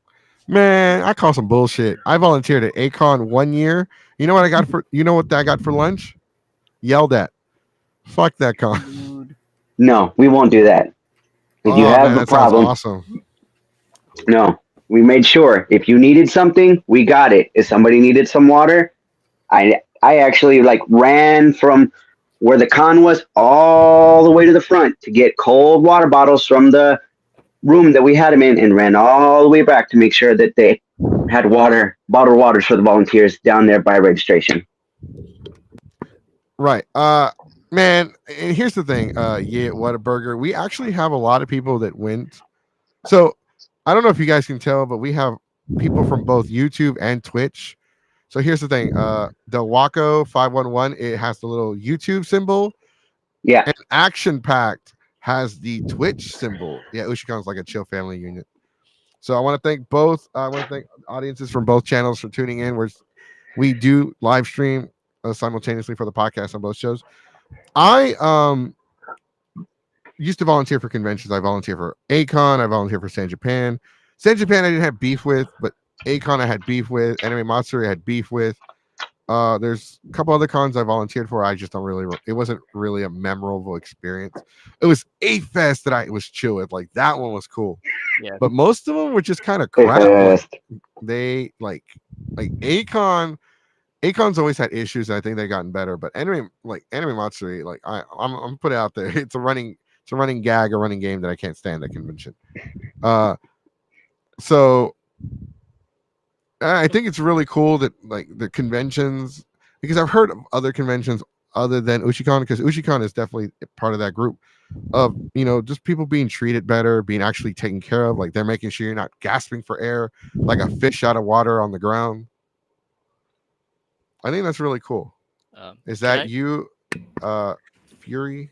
Man, I call some bullshit. I volunteered at Akon 1 year. You know what I got for lunch? Yelled at. Fuck that con. No, we won't do that. If you have a that sounds problem, awesome. no, we made sure if you needed something, we got it. If somebody needed some water, I actually like ran from where the con was all the way to the front to get cold water bottles from the room that we had them in, and ran all the way back to make sure that they had water, bottled waters for the volunteers down there by registration. Right. Man, and here's the thing. Yeah, Whataburger. We actually have a lot of people that went. So I don't know if you guys can tell, but we have people from both YouTube and Twitch. So here's the thing. The Waco 511, it has the little YouTube symbol, Yeah. and Action Packed has the Twitch symbol. Yeah, Ushicon's like a chill family unit. So I want to thank both. I want to thank audiences from both channels for tuning in. We do live stream simultaneously for the podcast on both shows. I used to volunteer for conventions. I volunteer for Akon. I volunteer for San Japan. San Japan I didn't have beef with, but Akon I had beef with. Anime Matsuri I had beef with. There's a couple other cons I volunteered for. I just don't really. It wasn't really a memorable experience. It was A-Fest that I was chill with. Like that one was cool. Yeah. But most of them were just kind of crap. Like, they like Akon. Akon's always had issues. And I think they've gotten better. But Anime Matsuri, like I'm put it out there. It's a running gag, a running game that I can't stand at convention. So I think it's really cool that like the conventions, because I've heard of other conventions other than Ushicon, because Ushicon is definitely part of that group of, just people being treated better, being actually taken care of. Like they're making sure you're not gasping for air like a fish out of water on the ground. I think that's really cool. Is that you, Fury?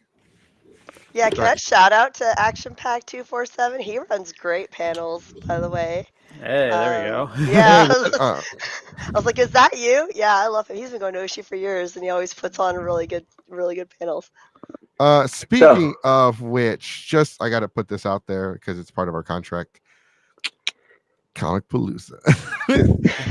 Yeah, can I shout out to Action Pack 247? He runs great panels, by the way. Hey, there we go. Yeah. I was like, is that you? Yeah, I love him. He's been going to Ushi for years, and he always puts on really good panels. Speaking of which, I got to put this out there because it's part of our contract. Comic Palooza.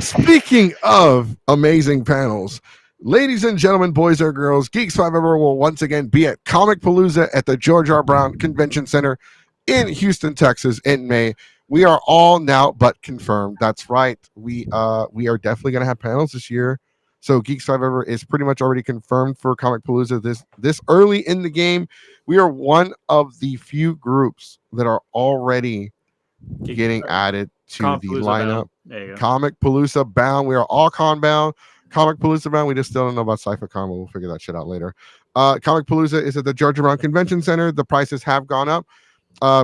Speaking of amazing panels, ladies and gentlemen, boys or girls, Geeks 5 will once again be at Comic Palooza at the George R. Brown Convention Center in Houston, Texas in May. We are all now but confirmed. That's right. We are definitely going to have panels this year. So Geeks 5 is pretty much already confirmed for Comic Palooza this early in the game. We are one of the few groups that are already getting added to the lineup. Comic Palooza bound. We are all con bound. Comic Palooza bound. We just still don't know about Cypher Con, but we'll figure that shit out later. Comic Palooza is at the Georgia Brown Convention Center. The prices have gone up.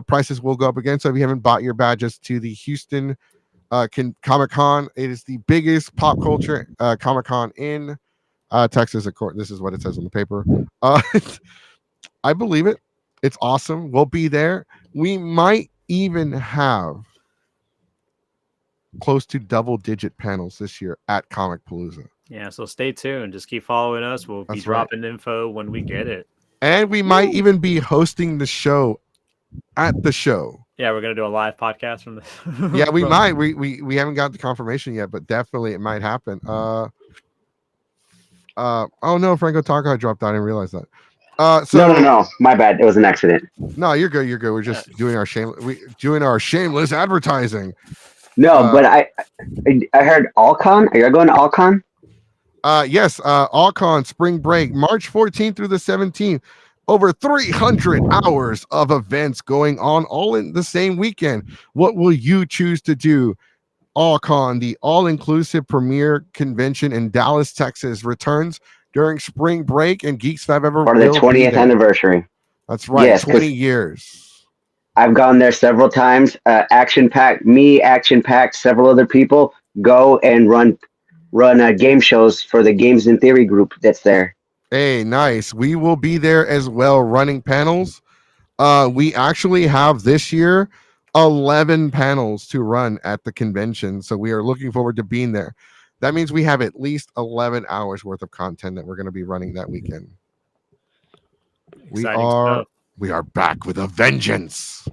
Prices will go up again. So if you haven't bought your badges to the Houston Comic Con, it is the biggest pop culture Comic Con in Texas. Of course, this is what it says on the paper. I believe it. It's awesome. We'll be there. We might even have close to double-digit panels this year at Comic Palooza. Yeah, so stay tuned. Just keep following us. We'll be dropping info when we get it. And we might even be hosting the show at the show. Yeah, we're gonna do a live podcast from this. Yeah, we might. We haven't got the confirmation yet, but definitely it might happen. Oh no, Franco Taka dropped out. I didn't realize that. No. My bad. It was an accident. No, you're good. You're good. We're just doing our shameless advertising. No, but I heard Alcon. Are you going to Alcon? Yes, Akon Spring Break, March 14th through the 17th. Over 300 hours of events going on all in the same weekend. What will you choose to do? Akon, the all-inclusive premier convention in Dallas, Texas, returns during spring break, and Geeks 5 for the 20th anniversary. That's right, yes, 20 years. I've gone there several times. Action Pack, several other people go and run game shows for the Games in Theory group that's there. Hey, nice. We will be there as well, running panels. We actually have this year 11 panels to run at the convention, so we are looking forward to being there. That means we have at least 11 hours worth of content that we're going to be running that weekend. We are back with a vengeance.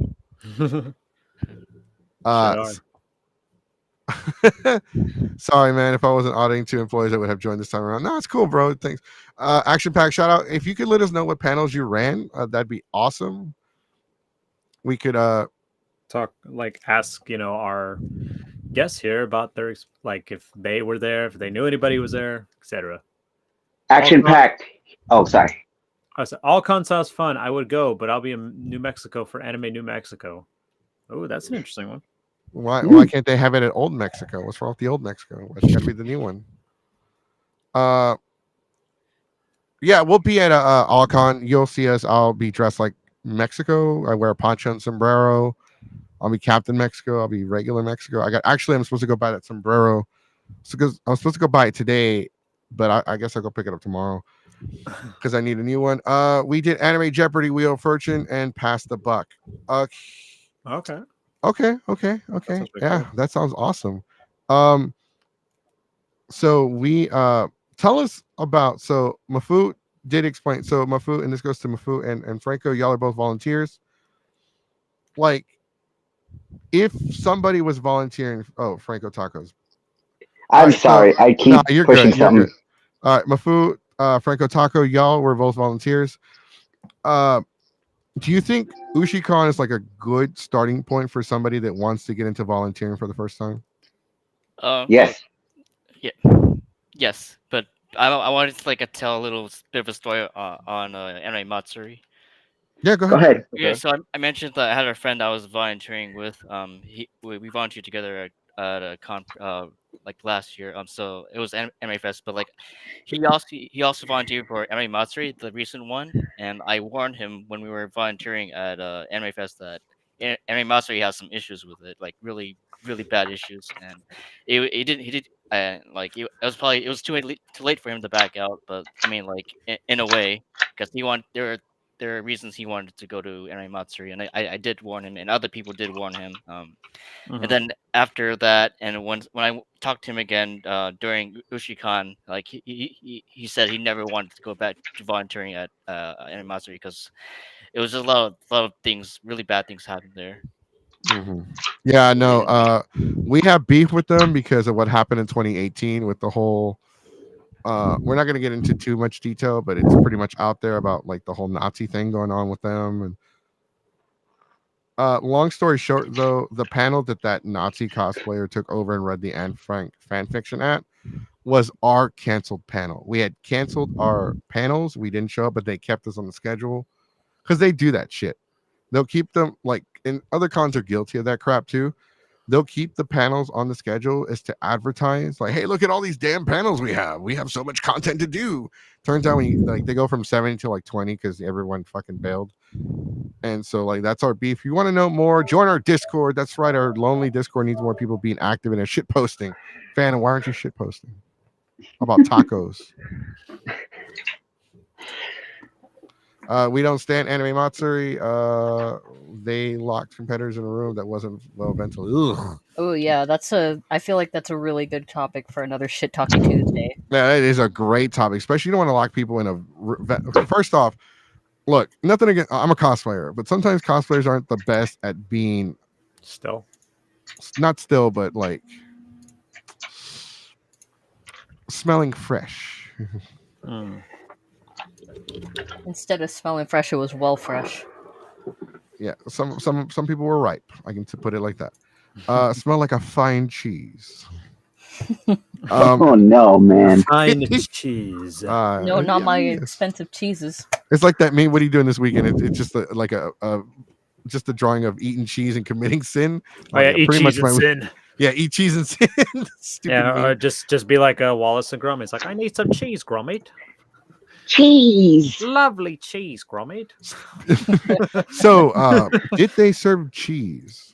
Sorry, man. If I wasn't auditing 2 employees that would have joined this time around. No, it's cool, bro. Thanks. Action Pack shout out. If you could let us know what panels you ran, that'd be awesome. We could ask our guests here about their like if they were there, if they knew anybody was there, etc. Action packed. Oh, sorry. I said Alcon sounds fun. I would go, but I'll be in New Mexico for Anime New Mexico. Oh, that's an interesting one. Why can't they have it at Old Mexico? What's wrong with the Old Mexico? Why's it got to be the new one? Yeah, we'll be at Alcon. You'll see us. I'll be dressed like Mexico. I wear a poncho and sombrero. I'll be Captain Mexico. I'll be regular Mexico. I'm supposed to go buy that sombrero. So because I was supposed to go buy it today, but I guess I'll go pick it up tomorrow because I need a new one. We did Anime Jeopardy, Wheel of Fortune, and Pass the Buck. Okay. Okay. sounds pretty Yeah, cool. that sounds awesome. So we tell us about Mafu did explain. So Mafu, and this goes to Mafu and Franco, y'all are both volunteers. Like, if somebody was volunteering, Franco Tacos. I'm sorry. I keep you're pushing good. something. You're good. All right, Mafu, Franco Taco, y'all were both volunteers. Do you think Ushicon is like a good starting point for somebody that wants to get into volunteering for the first time? Yes. Yes, but I wanted to tell a little bit of a story on Anime Matsuri. Yeah, go Go ahead. ahead. Yeah, so I mentioned that I had a friend I was volunteering with. We volunteered together at a like last year. So it was Anime Fest, but he also volunteered for Anime Matsuri, the recent one, and I warned him when we were volunteering at Anime Fest that Anime Matsuri has some issues with it, like really really bad issues, and it didn't he did. It was too late for him to back out, but I mean, in a way, because there are reasons he wanted to go to Anime Matsuri, and I did warn him, and other people did warn him. And then after that, and when I talked to him again during Ushicon, like he said he never wanted to go back to volunteering at Anime Matsuri because it was just a lot of things, really bad things happened there. Yeah, no. We have beef with them because of what happened in 2018 with the whole. We're not going to get into too much detail, but it's pretty much out there about like the whole Nazi thing going on with them. And long story short, though, the panel that Nazi cosplayer took over and read the Anne Frank fan fiction at was our canceled panel. We had canceled our panels. We didn't show up, but they kept us on the schedule because they do that shit. They'll keep them and other cons are guilty of that crap too. They'll keep the panels on the schedule as to advertise, like, hey, look at all these damn panels we have. We have so much content to do. Turns out they go from 70 to 20 because everyone fucking bailed. And so that's our beef. If you want to know more, join our Discord. That's right, our lonely Discord needs more people being active in a shit posting. Fan, why aren't you shit posting? How about tacos? We don't stand Anime Matsuri. They locked competitors in a room that wasn't well ventilated. Oh yeah, I feel like that's a really good topic for another shit talking Tuesday. Yeah, it is a great topic, especially you don't want to lock people in a. First off, look, nothing against. I'm a cosplayer, but sometimes cosplayers aren't the best at being not still, but smelling fresh. Instead of smelling fresh, it was well fresh. Yeah, some people were ripe. I can put it like that. Smell like a fine cheese. Oh no, man! Fine cheese. No, not my expensive cheeses. It's like that meme. What are you doing this weekend? It's just just a drawing of eating cheese and committing sin. Oh yeah, eat cheese and sin. Yeah, eat cheese and sin. Yeah, or just be like Wallace and Gromit. It's like, I need some cheese, Gromit. Cheese. Lovely cheese, Gromit. So, did they serve cheese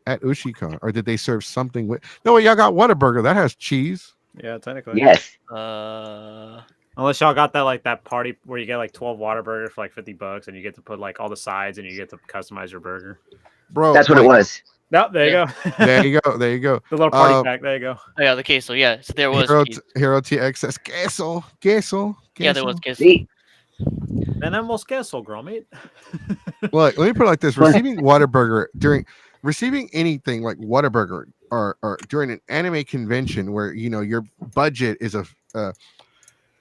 at Ushicon, or did they serve something with? No, y'all got Whataburger that has cheese. Yeah, technically. Yes. Unless y'all got that party where you get 12 Whataburger for $50, and you get to put all the sides, and you get to customize your burger. Bro, that's what it was. No, there you go. There you go. There you go. The little party pack. There you go. Oh yeah, the queso. Yeah, so there was Hero TX says queso. Yeah, there was queso. Tenemos queso, Gromit. Look, let me put it like this: receiving anything like Whataburger or during an anime convention where your budget is let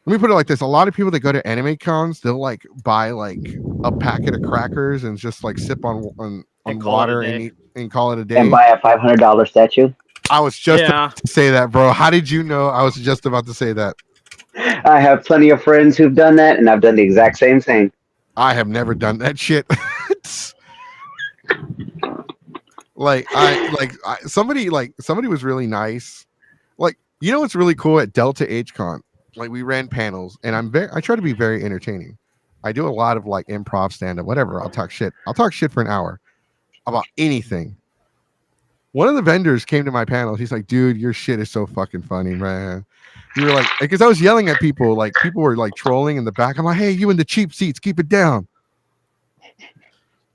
me put it like this: a lot of people that go to anime cons, they'll buy a packet of crackers and just sip on on call it a water day. and call it a day. And buy a $500 statue. I was just Yeah. about to say that, bro. How did you know? I was just about to say that. I have plenty of friends who've done that, and I've done the exact same thing. I have never done that shit. Somebody was really nice. Like, you know what's really cool at Delta HCon? Like, we ran panels, and I try to be very entertaining. I do a lot of like improv stand up, whatever. I'll talk shit for an hour about anything. One of the vendors came to my panel. He's like, dude, your shit is so fucking funny, man. You were like, because I was yelling at people, like people were like trolling in the back. I'm like, hey, you in the cheap seats, keep it down.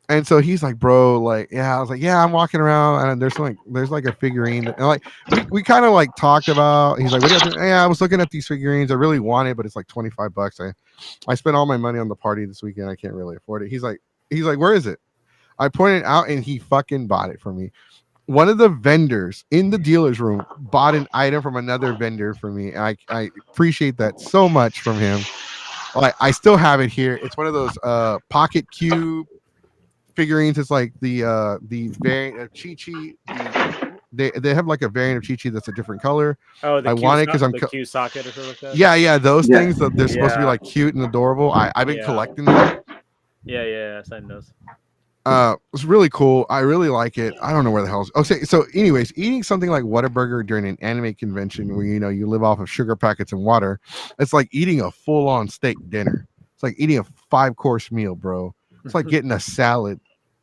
And so he's like, bro, like, yeah. I was like, yeah, I'm walking around and there's like a figurine. And like we kind of like talked about. He's like, what do you have to, yeah, I was looking at these figurines. I really want it, but it's like $25. I spent all my money on the party this weekend. I can't really afford it. He's like, where is it? I pointed out and he fucking bought it for me. One of the vendors in the dealer's room bought an item from another vendor for me. And I appreciate that so much from him. Like, I still have it here. It's one of those pocket cube figurines. It's like the variant of Chi-Chi. They have like a variant of Chi-Chi that's a different color. Oh, I want it because I'm the Q socket or something like that. yeah, those Yeah. things that they're supposed to be like cute and adorable. I've been collecting them. Yeah, I knows. It's really cool. I really like it. I don't know where the hell. So anyways, eating something like Whataburger during an anime convention where you live off of sugar packets and water, it's like eating a full-on steak dinner. It's like eating a 5-course meal, bro. It's like getting a salad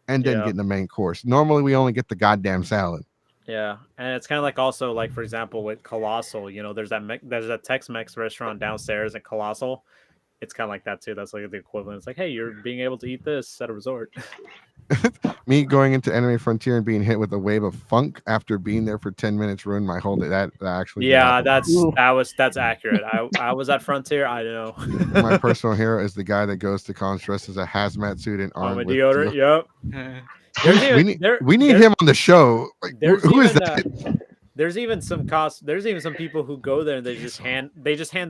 and then getting the main course. Normally, we only get the goddamn salad. Yeah, and it's kind of like also like, for example, with Colossal, there's that Tex-Mex restaurant downstairs at Colossal. It's kind of like that too. That's like the equivalent. It's like, hey, you're being able to eat this at a resort. Me going into Anime Frontier and being hit with a wave of funk after being there for 10 minutes ruined my whole day. That actually. Yeah, that's accurate. I was at Frontier. I know. My personal hero is the guy that goes to cons dressed as a hazmat suit and armed with deodorant. Yep. We need him on the show. Like, who is that? There's even some people who go there and they just hand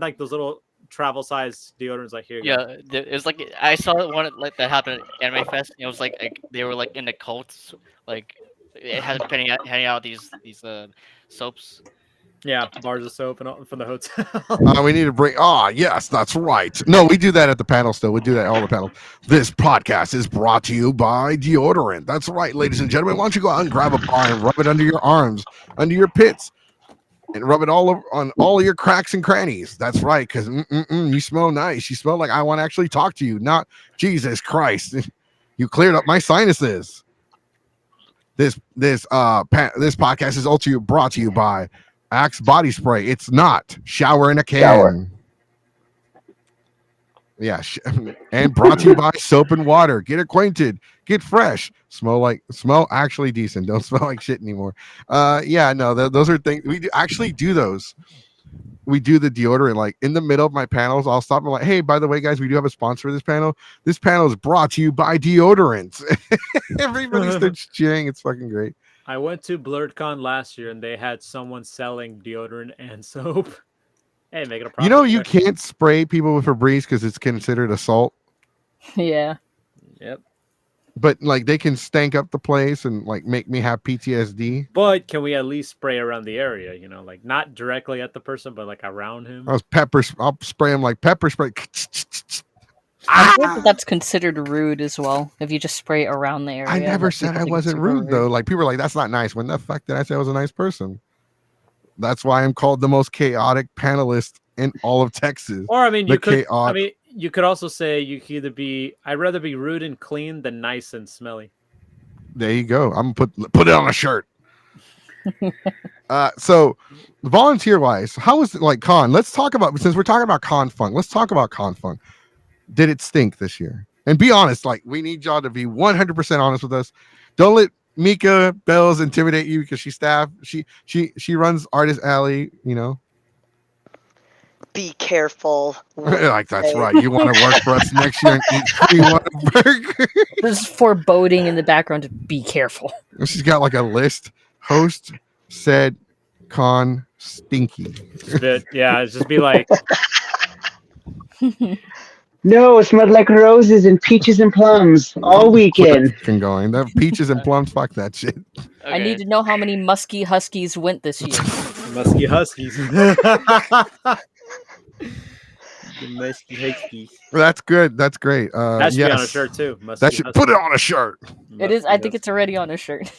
like those little travel size deodorants, like, here. Yeah, it's like I saw one like that happened at Anime Fest. It was like they were like in the cults, like it had handing out these soaps. Yeah, bars of soap and all from the hotel. We need to bring. Yes, that's right. No, we do that at the panel still. We do that at all the panels. This podcast is brought to you by deodorant. That's right, ladies and gentlemen. Why don't you go out and grab a bar and rub it under your arms, under your pits, and rub it all over on all of your cracks and crannies. That's right, because you smell nice. You smell like I want to actually talk to you. Not Jesus Christ. You cleared up my sinuses. This podcast is also brought to you by Axe body spray. It's not shower in a can. Shower. Yeah, and brought to you by soap and water. Get acquainted, get fresh, smell actually decent. Don't smell like shit anymore. Those are things we actually do. Those we do the deodorant like in the middle of my panels. I'll stop and like, hey, by the way, guys, we do have a sponsor for this panel. This panel is brought to you by deodorant. Everybody starts cheering. It's fucking great. I went to BlurredCon last year and they had someone selling deodorant and soap. Hey, make it a profit. You can't spray people with Febreze because it's considered assault. Yeah. Yep. But like they can stank up the place and like make me have PTSD. But can we at least spray around the area? Like not directly at the person, but like around him. I'll spray him like pepper spray. I think that's considered rude as well. If you just spray around the area. I never said I wasn't rude though. Like people are like, that's not nice. When the fuck did I say I was a nice person? That's why I'm called the most chaotic panelist in all of Texas. Or you could also say you could either be. I'd rather be rude and clean than nice and smelly. There you go. I'm gonna put it on a shirt. So volunteer wise, how was it like con? Let's talk about, since we're talking about con funk. Let's talk about con funk. Did it stink this year? And be honest. Like we need y'all to be 100% honest with us. Don't let Mika Bells intimidate you because she's staff. She runs Artist Alley. Be careful. Like that's right. You want to work for us next year and eat free Whataburger. There's foreboding in the background. Be careful. She's got like a list. Host said con stinky. Yeah, it's just be like. No, it smelled like roses and peaches and plums all Quit weekend. fucking going. That peaches and plums. Fuck that shit. I need Okay. to know how many musky huskies went this year. Musky Huskies. The Musky Huskies. That's good. That's great. That should be on a yes. shirt too. Musky That should put it on a shirt. It is. I think it's already on a shirt.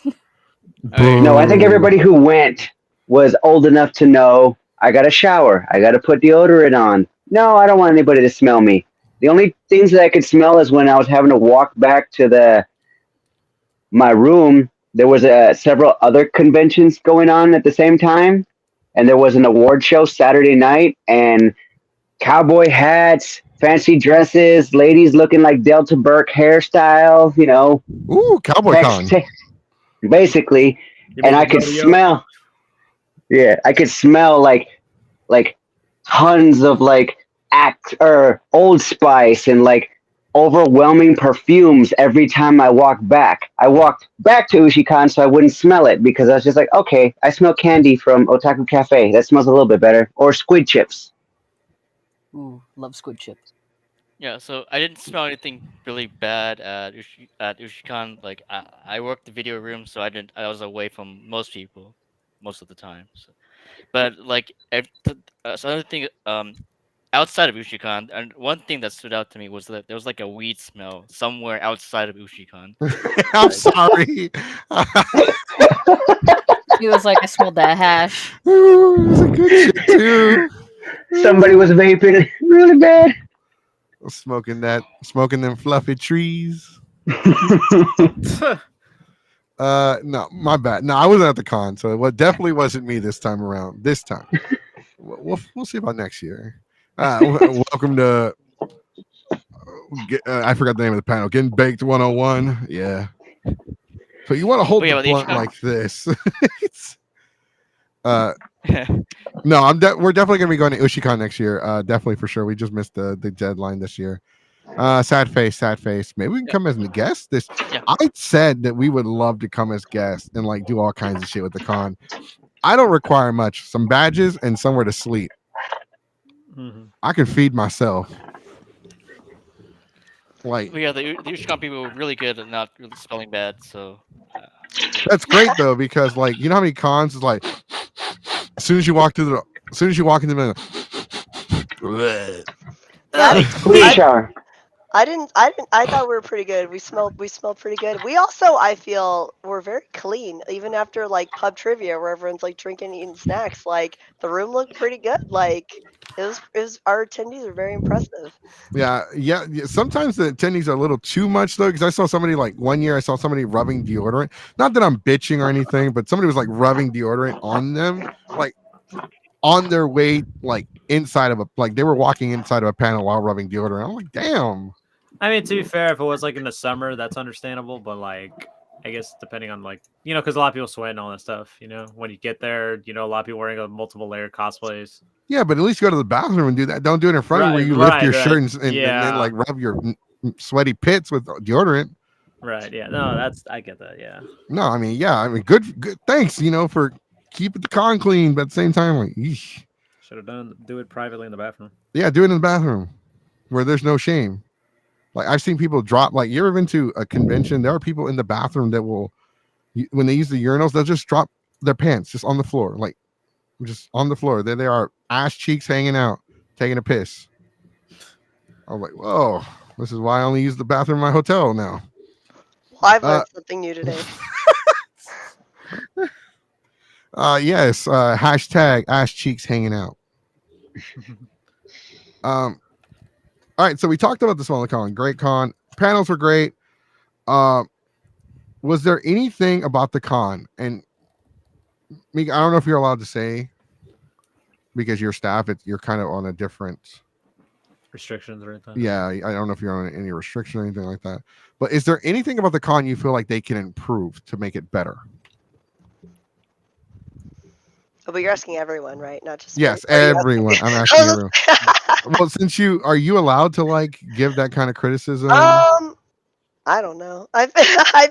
Okay. No, I think Boo. everybody who went was old enough to know I got to shower. I got to put deodorant on. No, I don't want anybody to smell me. The only things that I could smell is when I was having to walk back to my room. There was several other conventions going on at the same time, and there was an award show Saturday night, and cowboy hats, fancy dresses, ladies looking like Delta Burke hairstyle, Ooh, Cowboy tex- Con. te- basically, and I could smell. Yeah, I could smell like tons of like Old Spice and like overwhelming perfumes every time I walked back. I walked back to Ushicon so I wouldn't smell it because I was just like, okay, I smell candy from Otaku Cafe. That smells a little bit better. Or squid chips. Ooh, love squid chips. Yeah, so I didn't smell anything really bad at Ushicon. Like I worked the video room, so I was away from most people most of the time. So, but like so another thing, outside of Ushicon, and one thing that stood out to me was that there was like a weed smell somewhere outside of Ushicon. I'm sorry. He was like, I smelled that hash. Ooh, it was a good shit too. Somebody was vaping really bad. Smoking them fluffy trees. No, my bad. No, I wasn't at the con, so it definitely wasn't me this time around. This time, we'll see about next year. Welcome to. I forgot the name of the panel. Getting Baked 101. Yeah. So you want to hold Oh, yeah, the well, they blunt should- like this? No, we're definitely gonna be going to Ushicon next year. Definitely for sure. We just missed the deadline this year. Sad face. Maybe we can come as a guest. Yeah. I said that we would love to come as guests and like do all kinds of shit with the con. I don't require much. Some badges and somewhere to sleep. Mhm. I can feed myself. Like Well, yeah, the Ushicon people were really good at not really spelling bad. So that's great though, because like you know how many cons is like as soon as you walk into the Clean shower. I thought we were pretty good. We smelled pretty good. We also, I feel, were very clean. Even after like pub trivia where everyone's like drinking, eating snacks, like the room looked pretty good. Like it was our attendees were very impressive. yeah. Sometimes the attendees are a little too much though, because I saw somebody like one year I saw somebody rubbing deodorant. Not that I'm bitching or anything, but somebody was like rubbing deodorant on them, like on their way, like inside of they were walking inside of a panel while rubbing deodorant. I'm like, damn. I mean, to be fair, if it was like in the summer, that's understandable. But like, I guess depending on like, because a lot of people sweat and all that stuff. When you get there, a lot of people wearing a multiple layer cosplays. Yeah, but at least go to the bathroom and do that. Don't do it in front of you where you lift your shirt and then like rub your sweaty pits with deodorant. Right. Yeah. No, I get that. Yeah. No, I mean, good. Thanks, for keeping the con clean, but at the same time, like, eesh. Should have do it privately in the bathroom. Yeah, do it in the bathroom where there's no shame. Like I've seen people drop. Like you ever been to a convention? There are people in the bathroom that will, when they use the urinals, they'll just drop their pants just on the floor, like just on the floor. There they are, ass cheeks hanging out, taking a piss. I was like, whoa, this is why I only use the bathroom in my hotel now. Well, I've learned something new today. Yes. Hashtag ass cheeks hanging out. All right, so we talked about the smaller con. Great con. Panels were great. Was there anything about the con? And Mika, I don't know if you're allowed to say because your staff, you're kind of on a different restrictions or anything. Yeah, I don't know if you're on any restriction or anything like that. But is there anything about the con you feel like they can improve to make it better? But you're asking everyone, right? Not just Yes, me. everyone. I'm asking everyone. Well, since are you allowed to like give that kind of criticism? I don't know. I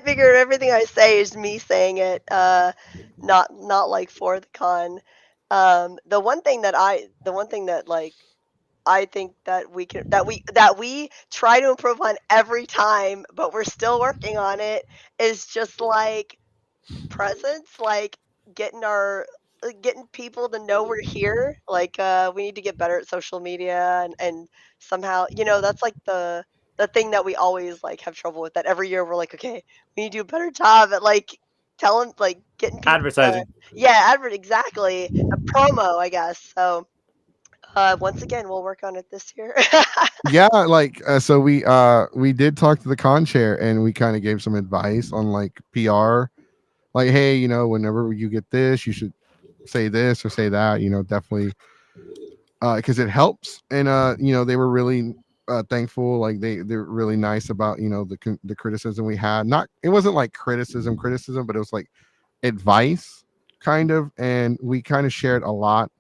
figured everything I say is me saying it, not like for the con. The one thing that like I think that we try to improve on every time, but we're still working on it, is just like presence, like getting people to know we're here. Like we need to get better at social media, and somehow, that's like the thing that we always like have trouble with. That every year we're like, okay, we need to do a better job at like telling, like getting people to, Advertising. yeah, exactly, a promo, I guess. So once again, we'll work on it this year. Yeah, like so we did talk to the con chair and we kind of gave some advice on like PR, like, hey, whenever you get this, you should say this or say that, definitely, because it helps. And they were really thankful. Like they're really nice about the criticism we had. Not, it wasn't like criticism, but it was like advice kind of, and we kind of shared a lot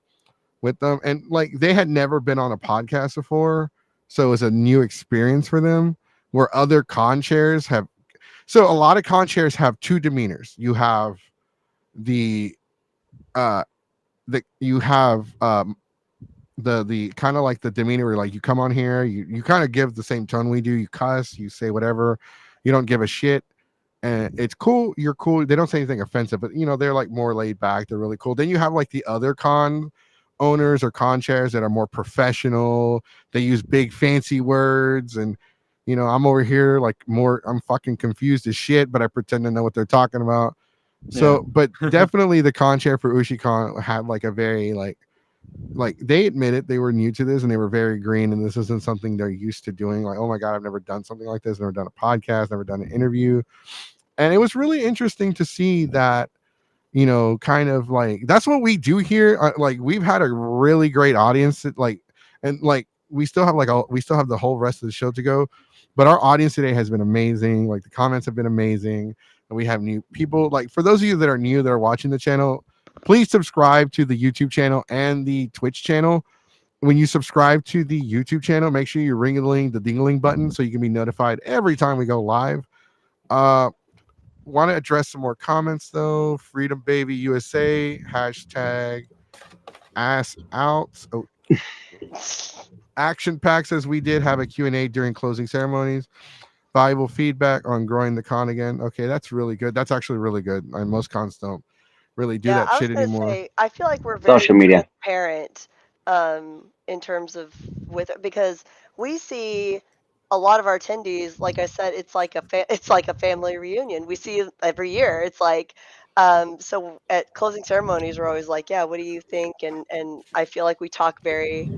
with them. And like they had never been on a podcast before, so it was a new experience for them. Where other con chairs have, so a lot of con chairs have two demeanors. You have the you have the kind of like the demeanor where like you come on here, you kind of give the same tone we do, you cuss, you say whatever, you don't give a shit, and it's cool, you're cool, they don't say anything offensive, but they're like more laid back, they're really cool. Then you have like the other con owners or con chairs that are more professional, they use big fancy words, and I'm over here like I'm fucking confused as shit, but I pretend to know what they're talking about. So but definitely the con chair for Ushicon had like a very like they admitted they were new to this and they were very green, and this isn't something they're used to doing. Like, oh my god, I've never done something like this, never done a podcast, never done an interview. And it was really interesting to see that, kind of like that's what we do here. Like we've had a really great audience and like we still have the whole rest of the show to go, but our audience today has been amazing. Like the comments have been amazing, and we have new people. Like for those of you that are new that are watching the channel, please subscribe to the YouTube channel and the Twitch channel. When you subscribe to the YouTube channel, make sure you're ringling the dingling button so you can be notified every time we go live. Want to address some more comments though. Freedom Baby USA hashtag ass out. Oh. Action Pack says we did have a Q&A during closing ceremonies. Valuable feedback on growing the con again. Okay, that's really good. That's actually really good. And most cons don't really do that shit anymore. Say, I feel like we're very Social media. transparent in terms of because we see a lot of our attendees. Like I said, it's like a family reunion. We see every year. It's like so at closing ceremonies, we're always like, yeah, what do you think? And I feel like we talk very,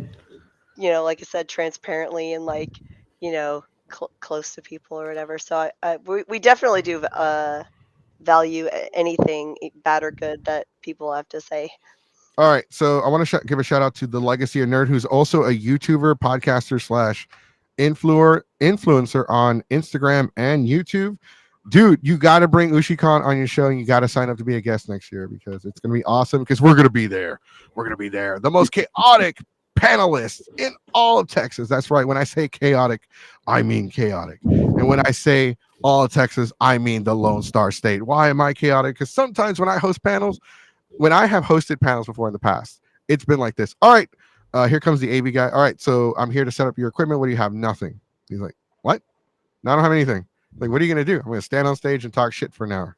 like I said, transparently and like, close to people or whatever. So we definitely do value anything bad or good that people have to say. All right, so I want to give a shout out to the Legacy of Nerd, who's also a YouTuber, podcaster / influencer on Instagram and YouTube. Dude, you got to bring Ushicon on your show, and you got to sign up to be a guest next year because it's going to be awesome. Because we're going to be there. We're going to be there. The most chaotic panelists in all of Texas. That's right. When I say chaotic, I mean chaotic. And when I say all of Texas, I mean the Lone Star State. Why am I chaotic? Because sometimes when I host panels, when I have hosted panels before in the past, it's been like this. All right, here comes the AV guy. All right, so I'm here to set up your equipment. What do you have? Nothing. He's like, what? No, I don't have anything. Like, what are you going to do? I'm going to stand on stage and talk shit for an hour.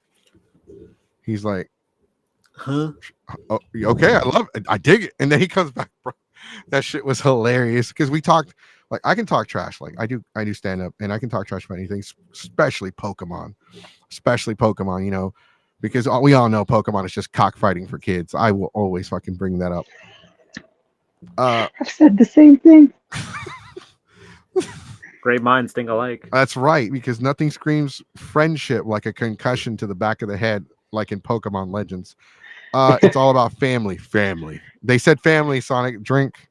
He's like, huh? Oh, okay, I love it. I dig it. And then he comes back, bro. That shit was hilarious because we talked, like, I can talk trash. Like, I do stand up and I can talk trash about anything, especially Pokemon, because we all know Pokemon is just cockfighting for kids. I will always fucking bring that up. I've said the same thing. Great minds think alike. That's right, because nothing screams friendship like a concussion to the back of the head, like in Pokemon Legends. It's all about family. They said family, Sonic. Drink.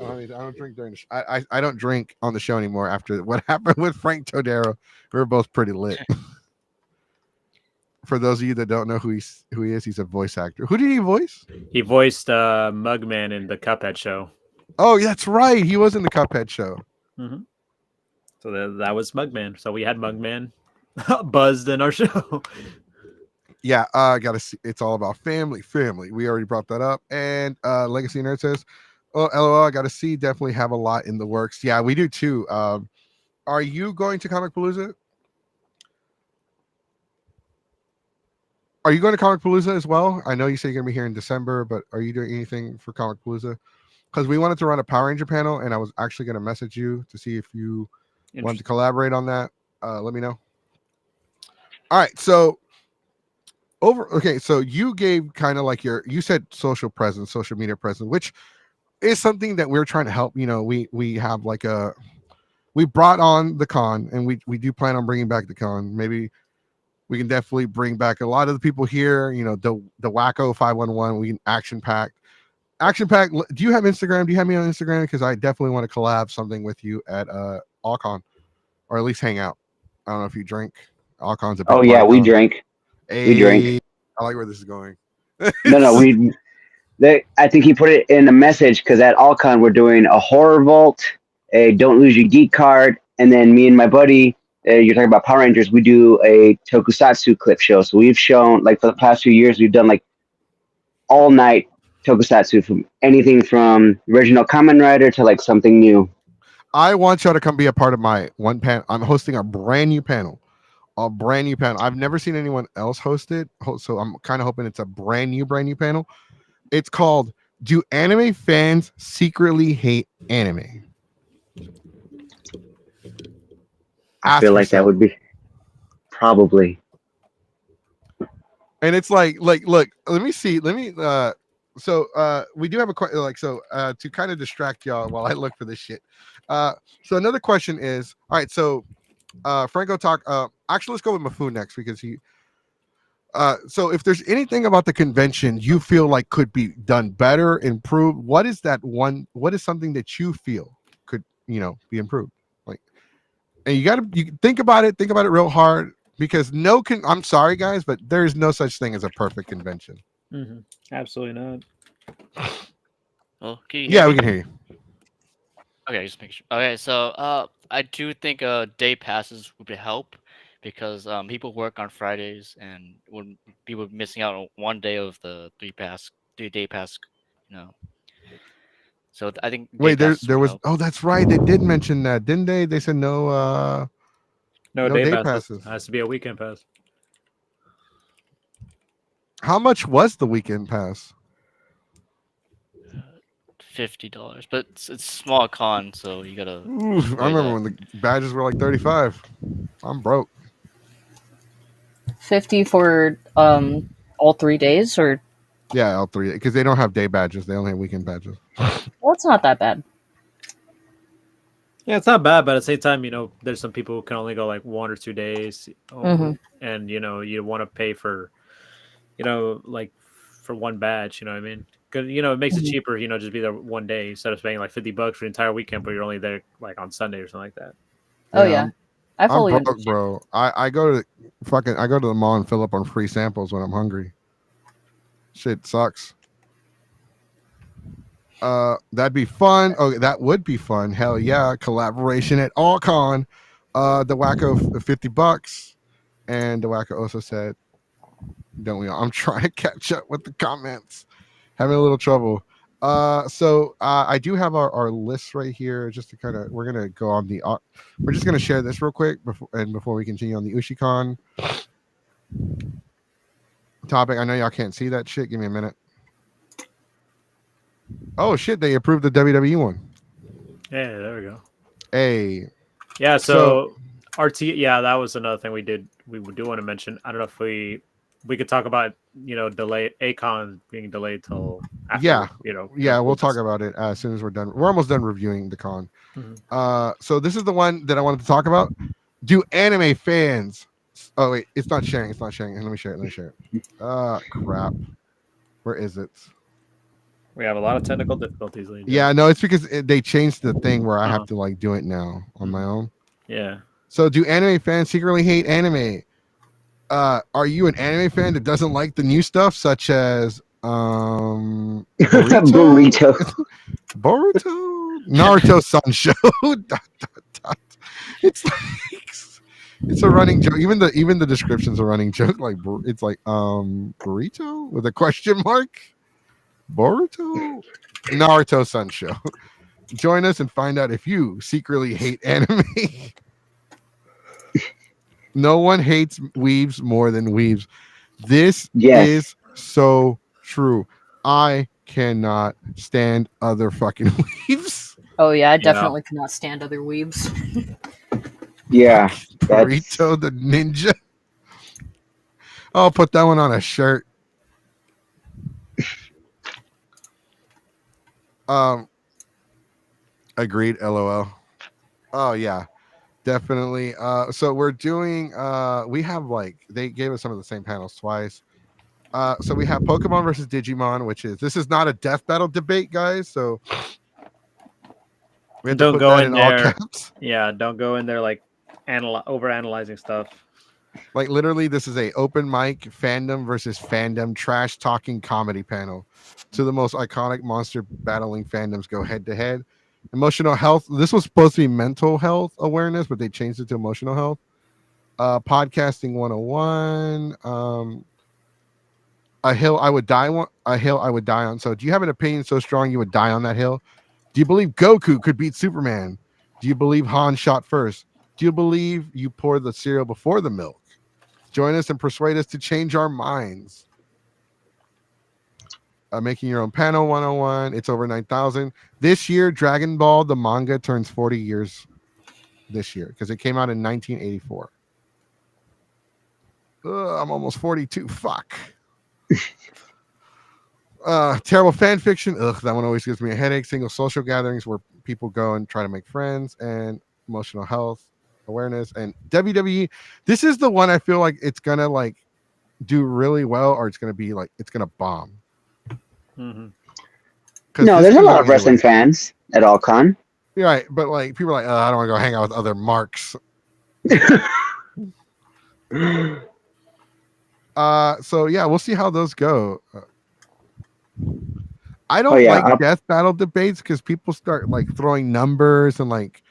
I don't drink during the show. I don't drink on the show anymore after what happened with Frank Todaro. We were both pretty lit. For those of you that don't know who he is, he's a voice actor. Who did he voice? He voiced Mugman in the Cuphead show. Oh, that's right. He was in the Cuphead show. Mm-hmm. So that was Mugman. So we had Mugman buzzed in our show. Yeah, I gotta see. It's all about family. We already brought that up. And Legacy Nerd says, Oh, LOL, I got to see. Definitely have a lot in the works. Yeah, we do too. Are you going to Comic Palooza? Are you going to Comic Palooza as well? I know you say you're going to be here in December, but are you doing anything for Comic Palooza? Because we wanted to run a Power Ranger panel, and I was actually going to message you to see if you wanted to collaborate on that. Let me know. All right, so so you gave kind of like you said social presence, social media presence, which is something that we're trying to help. You know, we have like we brought on the con, and we do plan on bringing back the con. Maybe we can definitely bring back a lot of the people here. You know, the Wacko 511. We can action pack. Do you have Instagram? Do you have me on Instagram? Because I definitely want to collab something with you at Akon, or at least hang out. I don't know if you drink. Alcon's a big Oh yeah, party we con. drink. We drink. I like where this is going. No, I think he put it in the message because at Alcon we're doing a horror vault, a don't lose your geek card, and then me and my buddy, you're talking about Power Rangers, we do a tokusatsu clip show. So we've shown like for the past few years we've done like all night tokusatsu from anything from original Kamen Rider to like something new. I want y'all to come be a part of my one panel. I'm hosting a brand new panel. I've never seen anyone else host it, so I'm kind of hoping it's a brand new panel. It's called "Do Anime Fans Secretly Hate Anime?" I feel like that would be probably. And it's like look, let me so we do have a question to kind of distract y'all while I look for this shit. So another question is, all right, so Franco talk actually let's go with Mafu next because he so if there's anything about the convention you feel like could be done better, improved, what is something that you feel could, be improved? Like, and you think about it real hard. Because I'm sorry, guys, but there is no such thing as a perfect convention. Mm-hmm. Absolutely not. Well, we can hear you. Okay, just make sure. Okay, so I do think day passes would help because people work on Fridays and would people missing out on one day of the 3-day pass, So I think wait, there was help. Oh, that's right, they did mention that, didn't they? They said no day passes. It has to be a weekend pass. How much was the weekend pass? $50, but it's small con, so you gotta. I remember when the badges were like 35. I'm broke. 50 for all 3 days, or all 3, because they don't have day badges; they only have weekend badges. Well, it's not that bad. Yeah, it's not bad, but at the same time, there's some people who can only go like 1 or 2 days, and you want to pay for, like for one badge. You know what I mean? Because it makes it cheaper. Just be there one day instead of paying like $50 for the entire weekend, but you're only there like on Sunday or something like that. Oh yeah, I fully I'm broke, bro. I go to the mall and fill up on free samples when I'm hungry. Shit sucks. That'd be fun. Oh, that would be fun. Hell yeah. Collaboration at Allcon. The Wacko $50. And the Wacko also said, don't we all? I'm trying to catch up with the comments. Having a little trouble. So I do have our list right here just to we're going to go on we're just going to share this real quick before we continue on the Ushicon topic. I know y'all can't see that shit. Give me a minute. Oh shit! They approved the WWE one. Yeah, there we go. Hey. Yeah. So RT. Yeah, that was another thing we did. We do want to mention. I don't know if we could talk about delay Akon being delayed till after. Yeah. We'll talk about it as soon as we're done. We're almost done reviewing the con. Mm-hmm. So this is the one that I wanted to talk about. Do anime fans? Oh wait, it's not sharing. Let me share it. Crap. Where is it? We have a lot of technical difficulties. Yeah, no, it's because they changed the thing where I have to like do it now on my own. Yeah. So, do anime fans secretly hate anime? Are you an anime fan that doesn't like the new stuff, such as Boruto, Naruto Sun Show? It's like it's a running joke. Even the description's a running joke. Like it's like burrito with a question mark. Boruto? Naruto Sun Show. Join us and find out if you secretly hate anime. No one hates weebs more than weebs. This Yes. is so true. I cannot stand other fucking weebs. Oh yeah, I Yeah. definitely cannot stand other weebs. Yeah. Burrito the Ninja. I'll put that one on a shirt. Agreed. LOL. Oh yeah, definitely. So we're doing. We have like they gave us some of the same panels twice. So we have Pokemon versus Digimon, which is this is not a death battle debate, guys. So we have to Don't put go that in in all there. caps. Yeah, don't go in there like over analyzing stuff. Like literally, this is a open mic fandom versus fandom trash talking comedy panel. To the most iconic monster battling fandoms go head to head. Emotional health. This was supposed to be mental health awareness, but they changed it to emotional health. Podcasting 101. A hill I would die on. A hill I would die on. So, do you have an opinion so strong you would die on that hill? Do you believe Goku could beat Superman? Do you believe Han shot first? Do you believe you pour the cereal before the milk? Join us and persuade us to change our minds. Making your own panel 101. It's over 9,000. This year, Dragon Ball, the manga, turns 40 years this year because it came out in 1984. I'm almost 42. Fuck. Terrible fan fiction. Ugh, that one always gives me a headache. Single social gatherings where people go and try to make friends, and emotional health awareness, and WWE. This is the one I feel like it's gonna like do really well, or it's gonna be like it's gonna bomb. Mm-hmm. No, this there's a can lot go of wrestling anywhere. fans at Allcon. Right, but like people are like, I don't want to go hang out with other marks. So yeah, we'll see how those go. I don't yeah, like death battle debates because people start like throwing numbers and like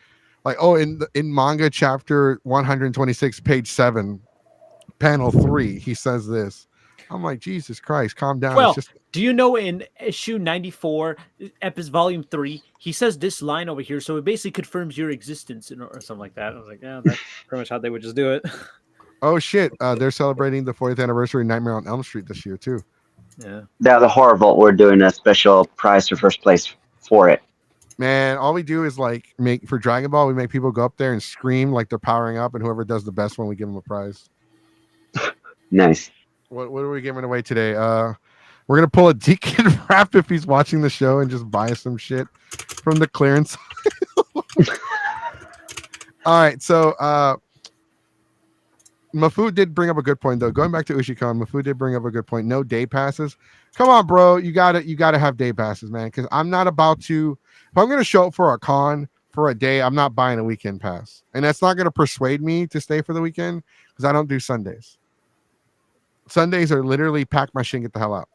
oh in manga chapter 126 page 7 panel 3 he says this. I'm like, Jesus Christ, calm down. Well, It's just do you know in issue 94, Epis Volume 3, he says this line over here, so it basically confirms your existence or something like that. I was like, yeah, that's pretty much how they would just do it. oh shit, they're celebrating the 40th anniversary of Nightmare on Elm Street this year too. Yeah. Now the Horror Vault, we're doing a special prize for first place for it. Man, all we do is like make for Dragon Ball, we make people go up there and scream like they're powering up, and whoever does the best one, we give them a prize. Nice. What are we giving away today? We're gonna pull a Deacon Rap if he's watching the show and just buy some shit from the clearance. All right, so Mafu did bring up a good point though. Going back to Ushicon, Mafu did bring up a good point. No day passes. Come on, bro. You gotta have day passes, man. Because I'm not about to. If I'm gonna show up for a con for a day, I'm not buying a weekend pass, and that's not gonna persuade me to stay for the weekend because I don't do Sundays. Sundays are literally pack my shit and get the hell out.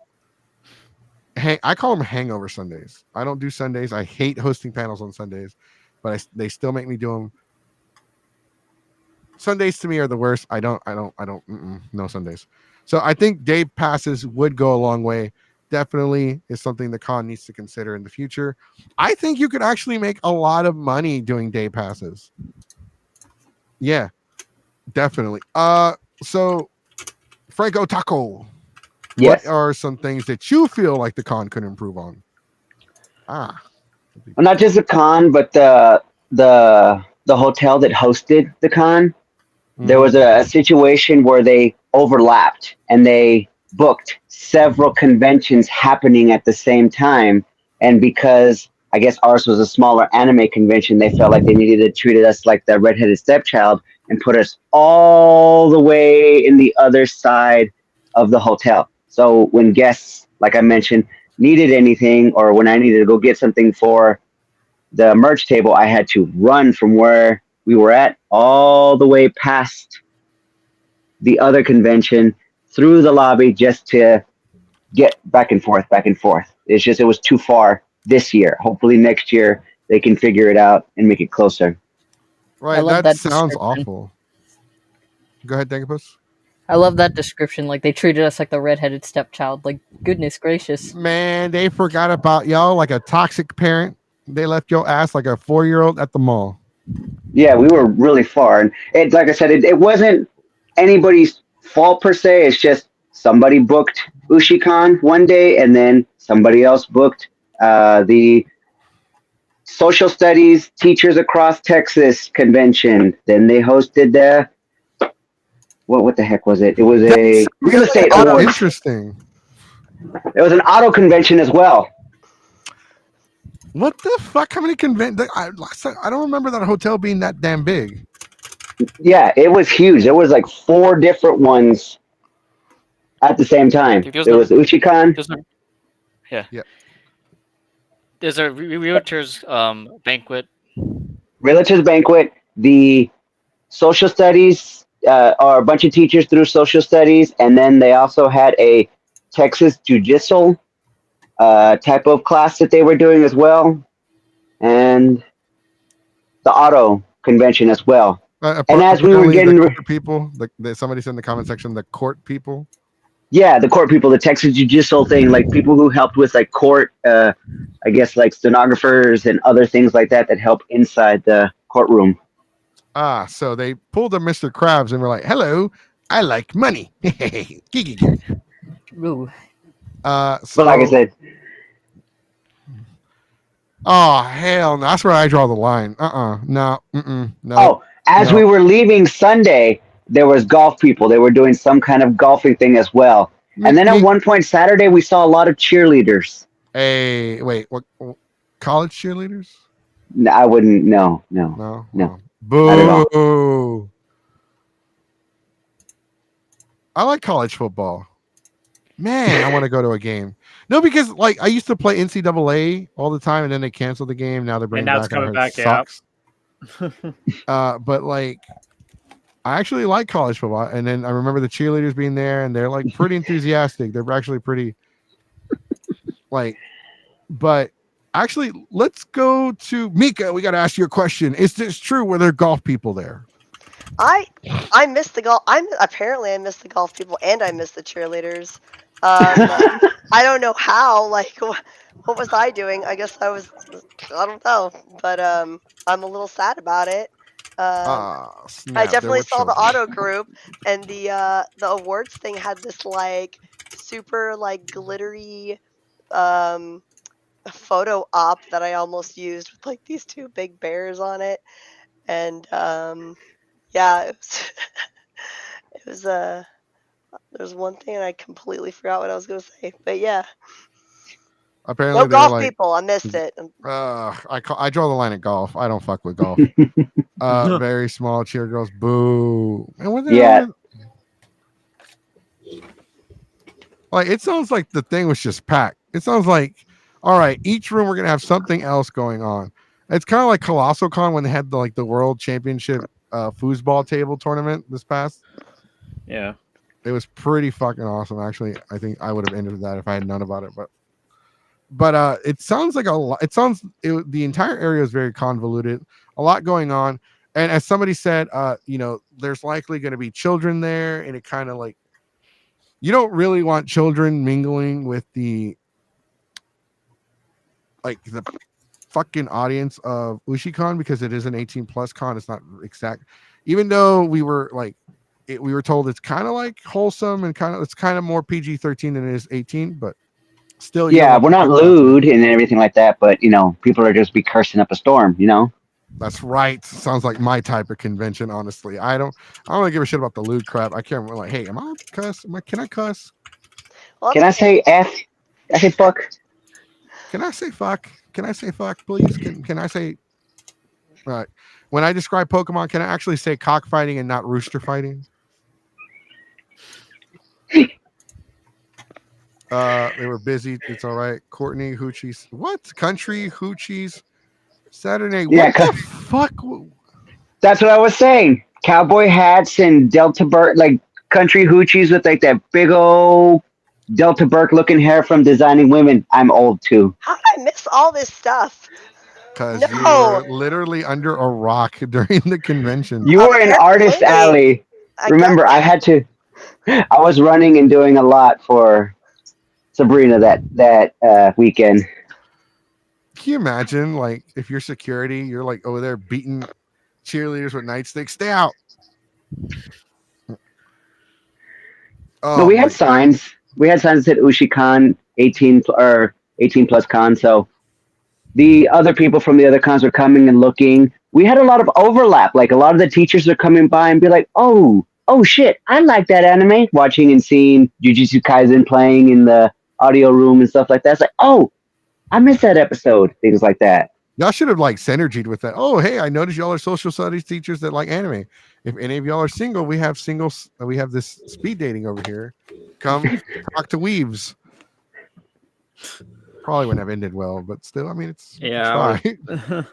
I call them hangover Sundays. I don't do Sundays. I hate hosting panels on Sundays, but they still make me do them. Sundays to me are the worst. I don't. No Sundays. So I think day passes would go a long way. Definitely is something the con needs to consider in the future. I think you could actually make a lot of money doing day passes. Yeah, definitely. So Franco Taco, Yes. what are some things that you feel like the con could improve on? Well, not just the con, but the hotel that hosted the con. There was a situation where they overlapped and they booked several conventions happening at the same time. And because I guess ours was a smaller anime convention, they felt like they needed to treat us like the redheaded stepchild and put us all the way in the other side of the hotel. So when guests, like I mentioned, needed anything or when I needed to go get something for the merch table, I had to run from where we were at all the way past the other convention through the lobby just to get back and forth. It's just, it was too far this year. Hopefully next year they can figure it out and make it closer. Right. love That that sounds description. awful. Go ahead, Dangapus. I love that description. Like they treated us like the redheaded stepchild. Like goodness gracious. Man, they forgot about y'all like a toxic parent. They left your ass like a 4-year-old at the mall. Yeah, we were really far, and like I said, it wasn't anybody's fault per se. It's just somebody booked Ushicon one day, and then somebody else booked the social studies teachers across Texas convention. Then they hosted the what the heck was it? It was a real estate awards. Interesting. It was an auto convention as well. What the fuck? How many conventions? I don't remember that hotel being that damn big. Yeah, it was huge. There was like 4 different ones at the same time. There was Ushicon. There's a realtors banquet. Realtors banquet. The social studies, or a bunch of teachers through social studies, and then they also had a Texas judicial type of class that they were doing as well, and the auto convention as well. And as we were getting people, somebody said in the comment section, the court people. Yeah, the court people, the Texas judicial thing, like people who helped with like court, I guess like stenographers and other things like that help inside the courtroom. Ah, so they pulled a Mr. Krabs and were like, "Hello, I like money." Ooh. So like I said, oh hell no, that's where I draw the line. No. Oh, as we were leaving Sunday, there was golf people. They were doing some kind of golfing thing as well. And then at one point Saturday, we saw a lot of cheerleaders. Hey, wait, what? College cheerleaders? No, I wouldn't. No. Boo! I like college football. Man, I want to go to a game. No, because like I used to play NCAA all the time, and then they canceled the game. Now they're bringing it back. Coming back. Sucks. But like, I actually like college football, and then I remember the cheerleaders being there, and they're like pretty enthusiastic. They're actually pretty, like, but actually, let's go to Mika. We got to ask you a question. Is this true? Were there golf people there? I missed the golf. I missed the golf people, and I missed the cheerleaders. I don't know how. Like, what was I doing? I guess I don't know. But I'm a little sad about it. I definitely saw the auto group, and the awards thing had this like super like glittery photo op that I almost used with like these 2 big bears on it, and yeah, it was there's one thing and I completely forgot what I was gonna say, but yeah. Apparently, no golf people. I missed it. I draw the line at golf. I don't fuck with golf. Very small cheer girls. Boo. And what the hell? Like it sounds like the thing was just packed. It sounds like, all right, each room we're gonna have something else going on. It's kind of like Colossal Con when they had the World Championship foosball table tournament this past. Yeah, it was pretty fucking awesome. Actually, I think I would have ended that if I had known about it. But it sounds like a lot. The entire area is very convoluted. A lot going on, and as somebody said, there's likely going to be children there, and it kind of like you don't really want children mingling with the fucking audience of Ushicon because it is an 18+ con. It's not exact, even though we were told it's kind of like wholesome and it's kind of more PG-13 than it is 18, but still. Yeah, we're not lewd and everything like that, but people are just be cursing up a storm. That's right. Sounds like my type of convention. Honestly, I don't really give a shit about the lewd crap. I can't like, hey, am I cuss? Can I cuss? Well, can I say F? I say fuck. Can I say fuck? Can I say fuck, please? Can I say? All right. When I describe Pokemon, can I actually say cockfighting and not rooster fighting? They were busy. It's all right. Courtney Hoochies. What? Country Hoochies. Saturday. What the fuck? That's what I was saying. Cowboy hats and Delta Burke, like country Hoochies with like that big old Delta Burke looking hair from Designing Women. I'm old too. How did I miss all this stuff? Because you were literally under a rock during the convention. You were in Artist Alley. Remember, I had to I was running and doing a lot for Sabrina that weekend. Can you imagine, like, if you're security, you're like over there beating cheerleaders with nightsticks? Stay out. No, Oh we my! had signs. We had signs that said Ushicon 18 plus con. So the other people from the other cons were coming and looking. We had a lot of overlap. Like a lot of the teachers are coming by and be like, oh shit, I like that anime. Watching and seeing Jujutsu Kaisen playing in the audio room and stuff like that. It's like, oh, I missed that episode. Things like that. Y'all should have like synergied with that. Oh, hey, I noticed y'all are social studies teachers that like anime. If any of y'all are single, we have singles. We have this speed dating over here. Come talk to Weaves. Probably wouldn't have ended well, but still, I mean, it's Yeah, try.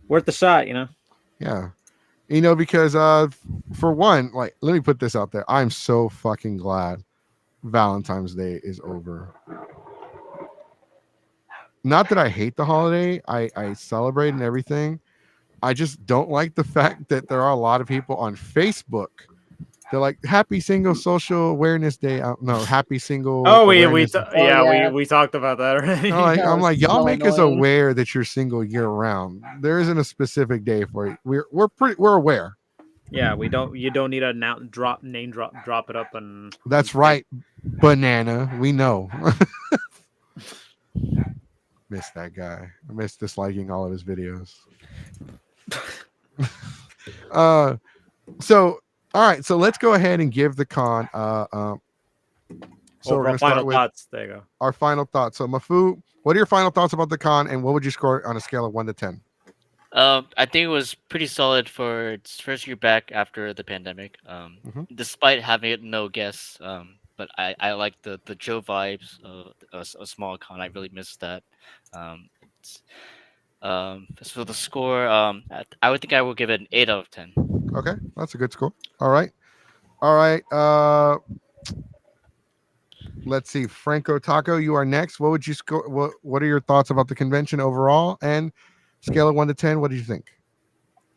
worth the shot, you know. Yeah, because for one, like, let me put this out there. I'm so fucking glad Valentine's Day is over. Not that I hate the holiday, I celebrate and everything. I just don't like the fact that there are a lot of people on Facebook. They're like, "Happy Single Social Awareness Day." No, Happy Single. Oh, we Awareness. yeah. we talked about that already. I'm like, y'all so make us annoying. aware that you're single year round. There isn't a specific day for it. We're aware. Yeah, you don't need to name drop it up and That's right, banana. We know. Miss that guy. I miss disliking all of his videos. So all right, so let's go ahead and give the con so we're gonna start final with thoughts. There you go. our final thoughts. So Mafu, what are your final thoughts about the con, and what would you score on a scale of 1 to 10? I think it was pretty solid for its first year back after the pandemic. Despite having no guests, but I like the Joe vibes of a small con. I really missed that. It's, so the score, I would think I will give it an 8 out of 10. Okay, that's a good score. All right. Let's see, Franco Taco, you are next. What would you score? What are your thoughts about the convention overall, and scale of 1 to 10? What do you think?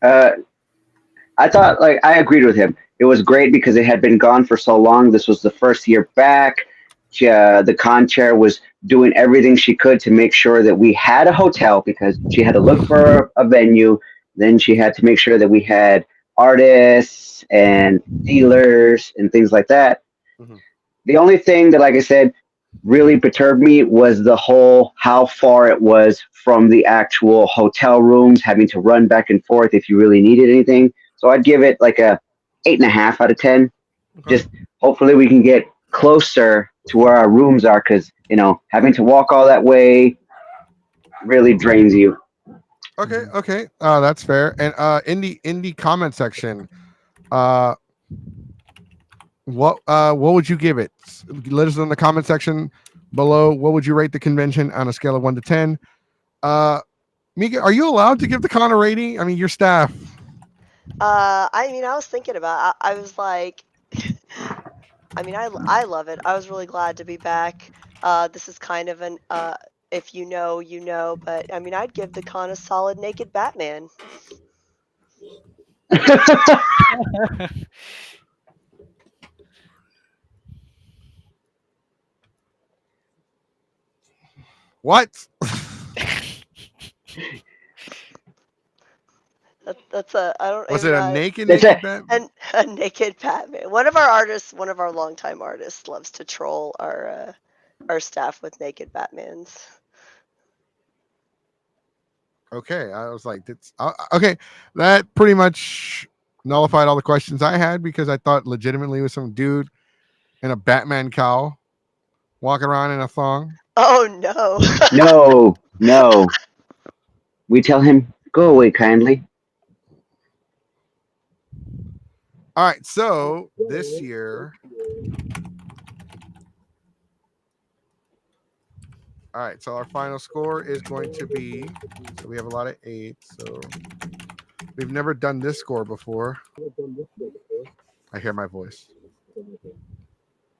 I thought, like, I agreed with him. It was great because it had been gone for so long. This was the first year back. The con chair was doing everything she could to make sure that we had a hotel because she had to look for a venue. Then she had to make sure that we had artists and dealers and things like that. Mhm. The only thing that, like I said, really perturbed me was the whole how far it was from the actual hotel rooms, having to run back and forth if you really needed anything. So I'd give it like a 8.5 out of 10. Okay. Just hopefully we can get closer to where our rooms are, because having to walk all that way really drains you. Okay. That's fair. And in the comment section, what would you give it? Let us know in the comment section below. What would you rate the convention on a scale of 1 to 10? Mika, are you allowed to give the con a rating? I mean, your staff. I was thinking about. I was like, I love it. I was really glad to be back. This is kind of an if you know, you know. But I'd give the con a solid naked Batman. What? That's a I don't. Was I mean, it a I- naked That's Batman? and a naked Batman. One of our longtime artists, loves to troll our staff with naked Batmans. Okay, I was like, okay. That pretty much nullified all the questions I had because I thought legitimately it was some dude in a Batman cowl walking around in a thong. Oh no! No. We tell him, go away kindly. All right, so this year. All right, so our final score is going to be. So we have a lot of 8s. So we've never done this score before. I hear my voice.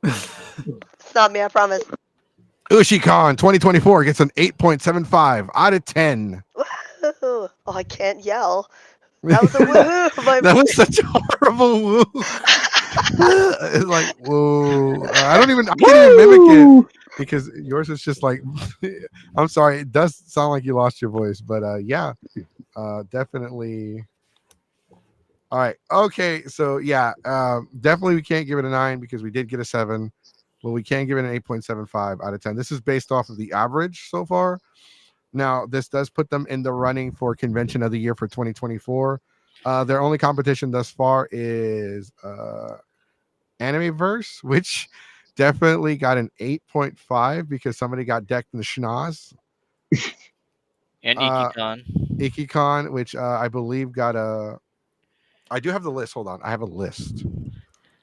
It's not me, I promise. Ushicon 2024 gets an 8.75 out of 10. Woo-hoo. Oh, I can't yell. That was a woohoo! That was such a horrible woo. It's like, whoa. I can't even mimic it because yours is just like, I'm sorry. It does sound like you lost your voice, but yeah, definitely. All right. Okay. So yeah, definitely we can't give it a 9 because we did get a 7. Well, we can give it an 8.75 out of 10. This is based off of the average so far. Now, this does put them in the running for Convention of the Year for 2024. Their only competition thus far is Animeverse, which definitely got an 8.5 because somebody got decked in the schnoz. And Uh, Ikicon. Ikicon, which I believe got a. I do have the list. Hold on. I have a list.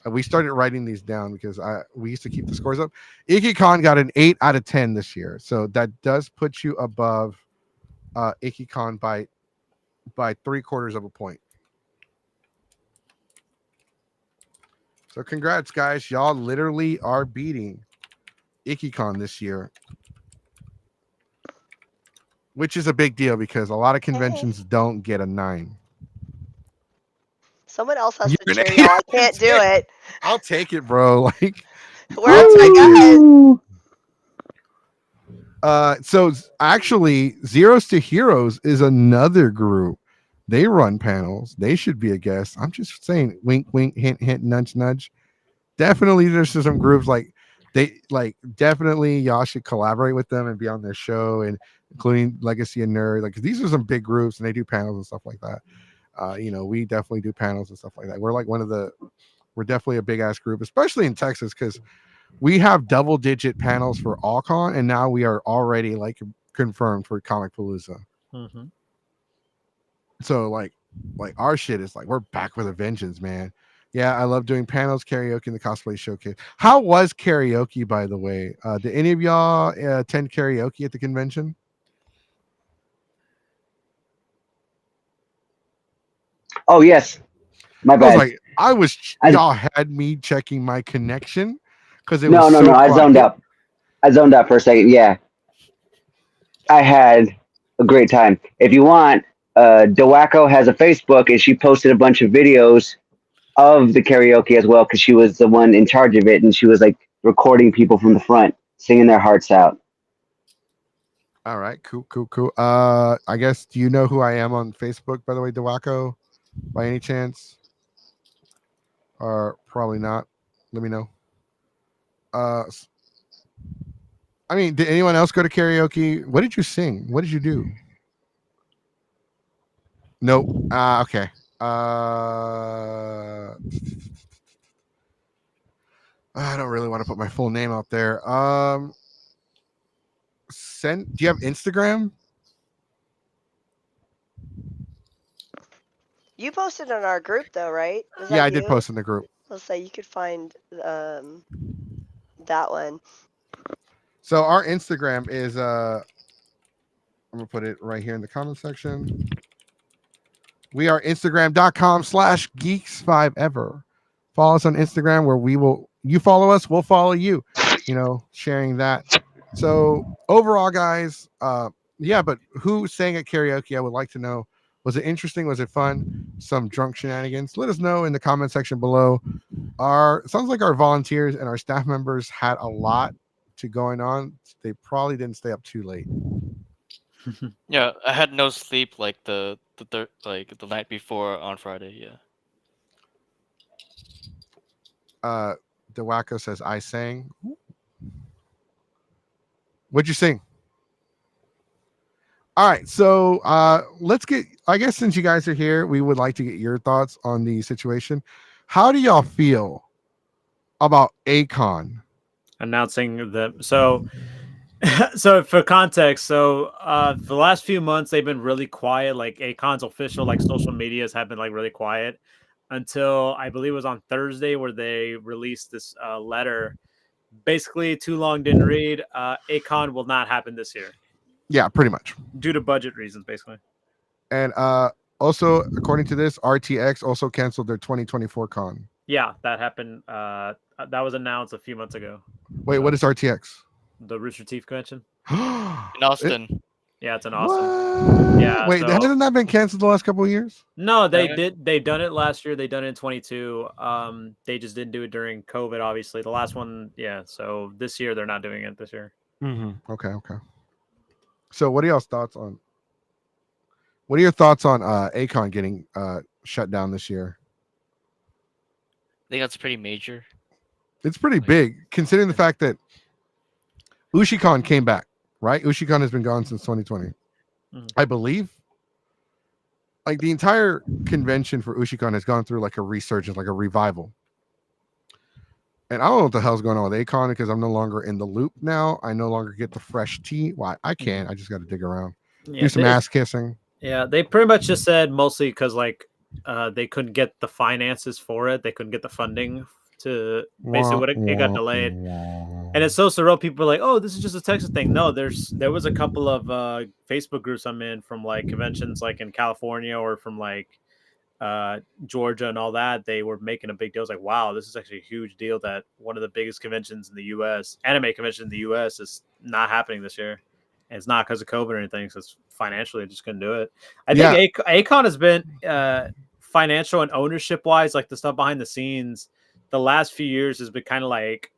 We started writing these down because we used to keep the scores up. Ikicon got an 8 out of 10 this year. So that does put you above Ikicon by 3/4 of a point. So congrats, guys. Y'all literally are beating Ikicon this year, which is a big deal because a lot of conventions don't get a 9. Someone else has You're to gonna- cheer y'all. I can't do it. I'll take it, bro. Like, Where else I got? so actually, Zeros to Heroes is another group. They run panels. They should be a guest. I'm just saying, wink, wink, hint, hint, nudge, nudge. Definitely, there's some groups definitely y'all should collaborate with them and be on their show, and including Legacy and Nerd. Like these are some big groups and they do panels and stuff like that. We definitely do panels and stuff like that. We're like we're definitely a big ass group, especially in Texas, because we have double-digit panels for Alcon, and now we are already like confirmed for Comic Palooza. Mm-hmm. So like our shit is like we're back with a vengeance, man. Yeah, I love doing panels, karaoke, and the cosplay showcase. How was karaoke, by the way? Did any of y'all attend karaoke at the convention? Oh yes, my bad. Y'all had me checking my connection because it No, was no, so no. I zoned quiet. out. I zoned out for a second. Yeah, I had a great time. If you want, DeWacko has a Facebook, and she posted a bunch of videos of the karaoke as well because she was the one in charge of it, and she was like recording people from the front singing their hearts out. All right, cool. I guess, do you know who I am on Facebook, by the way, DeWacko, by any chance? Or probably not. Let me know. I mean, did anyone else go to karaoke? What did you sing? What did you do? Nope. Okay. I don't really want to put my full name out there. Do you have Instagram? You posted in our group though, right? Was Yeah, that I did you? post in the group. Let's say you could find that one. So our Instagram is I'm gonna put it right here in the comment section. We are Instagram.com/geeks5ever. Follow us on Instagram where you follow us, we'll follow you, sharing that. So overall, guys, yeah, but who sang at karaoke? I would like to know. Was it interesting? Was it fun? Some drunk shenanigans? Let us know in the comment section below. Sounds like our volunteers and our staff members had a lot going on. They probably didn't stay up too late. Yeah, I had no sleep like the night before on Friday. Yeah. DeWacko says I sang. What'd you sing? All right, so let's get. I guess since you guys are here, we would like to get your thoughts on the situation. How do y'all feel about Akon announcing the so for context, for the last few months they've been really quiet. Like Akon's official social medias have been like really quiet until I believe it was on Thursday where they released this letter. Basically, too long didn't read. Akon will not happen this year. Yeah, pretty much due to budget reasons, basically. And also, according to this, RTX also canceled their 2024 con. Yeah, that happened. That was announced a few months ago. Wait, what is RTX? The Rooster Teeth convention in Austin. Yeah, it's an Austin. What? Yeah, Wait, so hasn't that been canceled the last couple of years? no, they Haven't? did. They've done it last year. They done it in 22. They just didn't do it during COVID. Obviously, the last one. Yeah, so this year they're not doing it this year. Okay. So, what are y'all's thoughts on? What are your thoughts on Akon getting shut down this year? I think that's pretty major. It's pretty big, considering the fact that Ushicon came back. Right, Ushicon has been gone since 2020, I believe. Like the entire convention for Ushicon has gone through like a resurgence, like a revival. And I don't know what the hell's going on with Akon because I'm no longer in the loop now. I no longer get the fresh tea. Why? I can't. I just got to dig around. Yeah, Do some ass kissing. Yeah, they pretty much just said mostly because like they couldn't get the finances for it. They couldn't get the funding to basically what it got delayed. And it's so surreal. People are like, "Oh, this is just a Texas thing." No, there was a couple of Facebook groups I'm in from like conventions like in California or from like Georgia and all that. They were making a big deal. It's like, wow, this is actually a huge deal that one of the biggest conventions in the U.S., anime convention in the U.S., is not happening this year. And it's not because of COVID or anything. So it's financially, they just couldn't do it. I think Akon has been financial and ownership wise, like the stuff behind the scenes, the last few years has been kind of like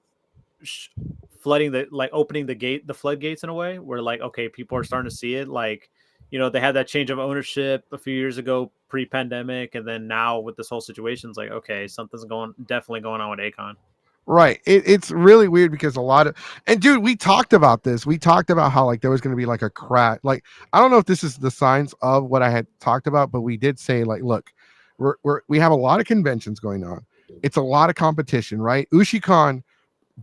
flooding opening the floodgates in a way where like, okay, people are starting to see it. Like, they had that change of ownership a few years ago pre-pandemic, and then now with this whole situation, it's like, okay, something's definitely going on with Akon. Right. It's really weird because and dude, we talked about this. We talked about how like there was going to be like a crash. Like, I don't know if this is the signs of what I had talked about, but we did say like, look, we have a lot of conventions going on. It's a lot of competition, right? Ushicon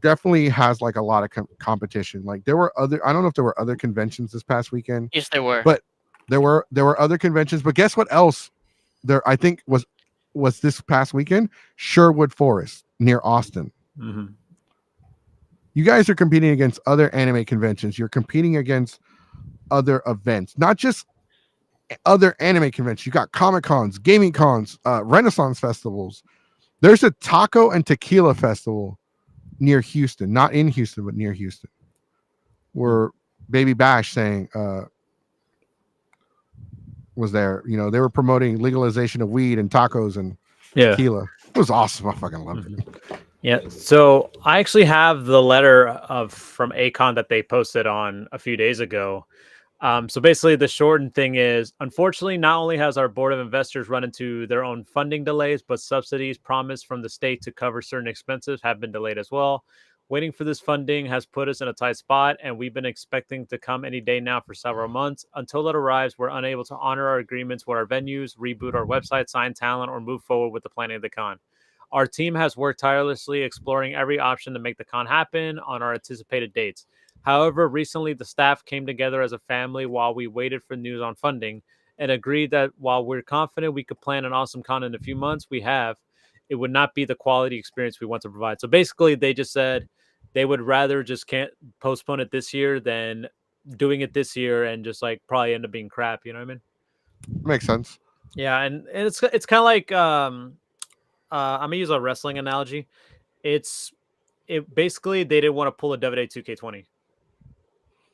definitely has like a lot of competition. Like I don't know if there were other conventions this past weekend. Yes, there were. But there were other conventions. But guess what else there I think was this past weekend? Sherwood Forest near Austin. Mm-hmm. You guys are competing against other anime conventions. You're competing against other events, not just other anime conventions. You got Comic Cons, gaming cons, Renaissance festivals. There's a taco and tequila festival near Houston, not in Houston, but near Houston, where Baby Bash sang was there. They were promoting legalization of weed and tacos and tequila. It was awesome. I fucking loved it. Yeah, so I actually have the letter from Akon that they posted on a few days ago. So basically, the shortened thing is, unfortunately, not only has our board of investors run into their own funding delays, but subsidies promised from the state to cover certain expenses have been delayed as well. Waiting for this funding has put us in a tight spot, and we've been expecting to come any day now for several months. Until it arrives, we're unable to honor our agreements with our venues, reboot our website, sign talent, or move forward with the planning of the con. Our team has worked tirelessly exploring every option to make the con happen on our anticipated dates. However, recently the staff came together as a family while we waited for news on funding and agreed that while we're confident we could plan an awesome con in a few months, it would not be the quality experience we want to provide. So basically, they just said they would rather just can't postpone it this year than doing it this year and just like probably end up being crap. You know what I mean? Makes sense. Yeah, and it's kind of like I'm gonna use a wrestling analogy. It basically they didn't want to pull a WWE 2K20.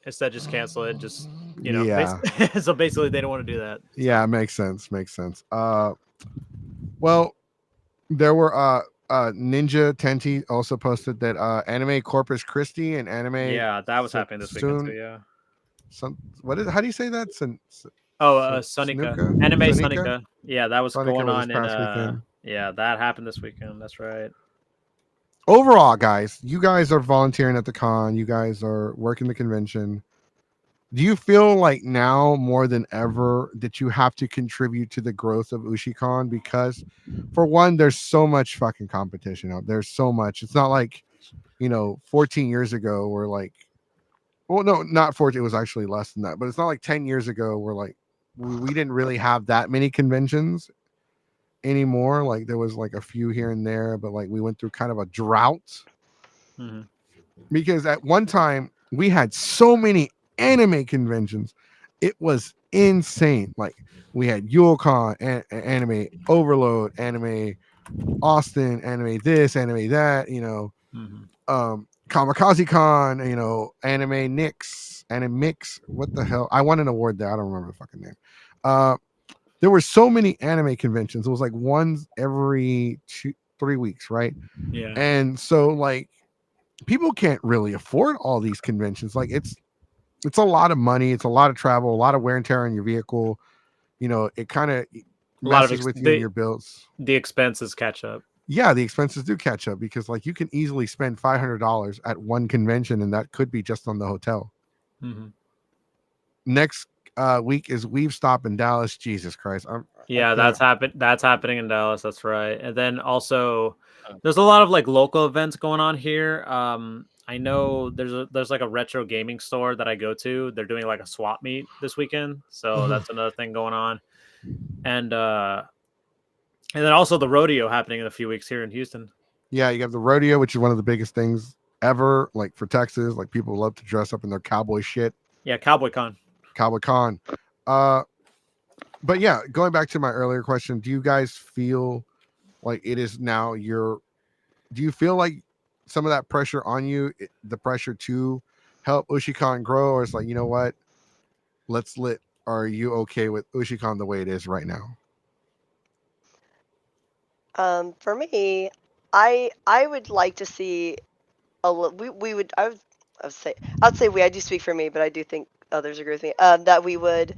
Instead, just cancel it. Just Yeah. so basically, they don't want to do that. Yeah, makes sense. Well, there were Ninja Tenti also posted that Anime Corpus Christi and Anime. Yeah, that was happening this weekend too. Yeah. How do you say that? Sonika. Anime Sonika? Sonika. Yeah, that was Sonika going was on this past weekend. Yeah, that happened this weekend. That's right. Overall, guys, you guys are volunteering at the con. You guys are working the convention. Do you feel like now more than ever that you have to contribute to the growth of Ushicon? Because for one, there's so much fucking competition out there. There's so much. It's not like, 14 years ago where like, well, no, not 14. It was actually less than that, but it's not like 10 years ago where like we didn't really have that many conventions anymore. Like there was like a few here and there, but like we went through kind of a drought because at one time we had so many anime conventions. It was insane. Like we had Ushicon, Anime Overload, Anime Austin, Anime this, Anime that, Kamikaze Con, Anime Nix, Animix. What the hell? I won an award there. I don't remember the fucking name. There were so many anime conventions. It was like one every 3 weeks, right? Yeah. And so like people can't really afford all these conventions. Like it's a lot of money. It's a lot of travel, a lot of wear and tear on your vehicle. You know, it kind of A lot of messes with you and your bills. The expenses catch up. Yeah, the expenses do catch up because like you can easily spend $500 at one convention, and that could be just on the hotel. Mm-hmm. Next week is Weave Stop in Dallas. Jesus Christ! That's happening in Dallas. That's right. And then also, there's a lot of like local events going on here. I know there's like a retro gaming store that I go to. They're doing like a swap meet this weekend, so that's another thing going on. And then also the rodeo happening in a few weeks here in Houston. Yeah, you have the rodeo, which is one of the biggest things ever, like for Texas. Like people love to dress up in their cowboy shit. Yeah, Cowboy Con. But yeah, going back to my earlier question, do you guys feel like it is now do you feel like some of that pressure on you, the pressure to help Ushicon grow, or it's like, you know what, are you okay with Ushicon the way it is right now? For me, I would like to see we would I would say I do speak for me, but I do think others agree with me. That we would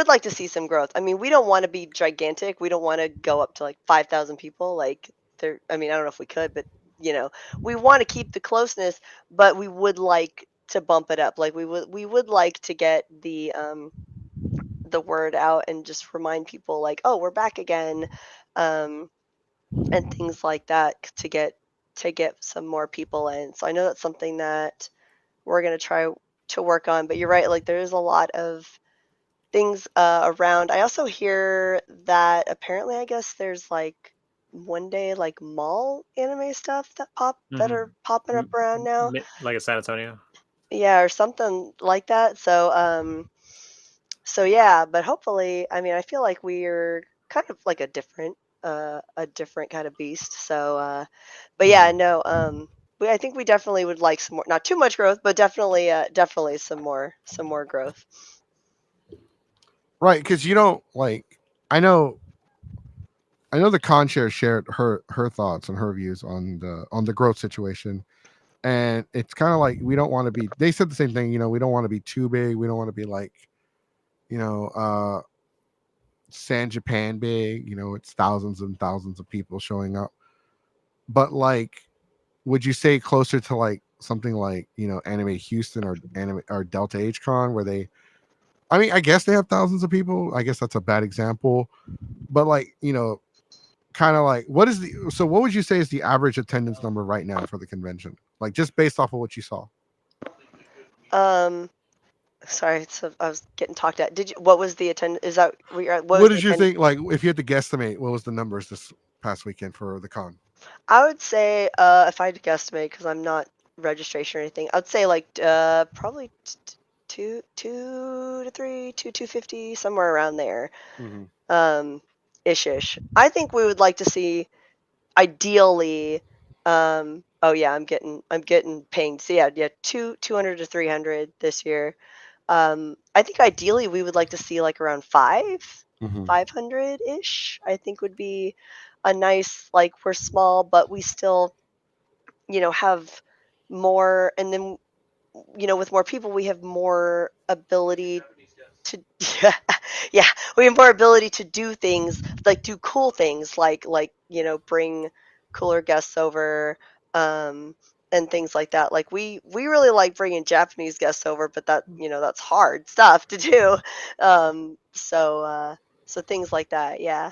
like to see some growth. I mean, we don't want to be gigantic. We don't want to go up to like 5,000 people. Like there, I mean, I don't know if we could, but we want to keep the closeness, but we would like to bump it up. Like we would like to get the word out and just remind people like, oh, we're back again. And things like that to get some more people in. So I know that's something that we're going to try to work on, but you're right, like there is a lot of things around. I also hear that apparently, I guess there's like one day like mall anime stuff that are popping up around now, like in San Antonio. Yeah, or something like that. So yeah, but hopefully, I mean, I feel like we're kind of like a different kind of beast. So but yeah, no, I think we definitely would like some more, not too much growth, but definitely some more growth. Right, because you don't like. I know the con chair shared her thoughts and her views on the growth situation, and it's kind of like we don't want to be. They said the same thing. You know, we don't want to be too big. We don't want to be like, San Japan big. You know, it's thousands and thousands of people showing up. But like, would you say closer to like something like Anime Houston or Delta H Con, where they? I mean, I guess they have thousands of people. I guess that's a bad example, but like kind of like what would you say is the average attendance number right now for the convention? Like just based off of what you saw. Sorry, so I was getting talked at. What was the attendance? Is that what did you think? Like, if you had to guesstimate, what was the numbers this past weekend for the con? I would say, if I had to guesstimate, because I'm not registration or anything, I'd say like probably 250, somewhere around there. Ish. I think we would like to see, ideally, oh yeah, I'm getting pinged. So yeah, 200 to 300 this year. I think ideally we would like to see like around 500 ish. I think would be a nice, like, we're small, but we still, have more, and then, with more people, we have more ability to, yeah, we have more ability to do things, like do cool things, like, bring cooler guests over, and things like that. Like we really like bringing Japanese guests over, but that, that's hard stuff to do. So things like that. Yeah.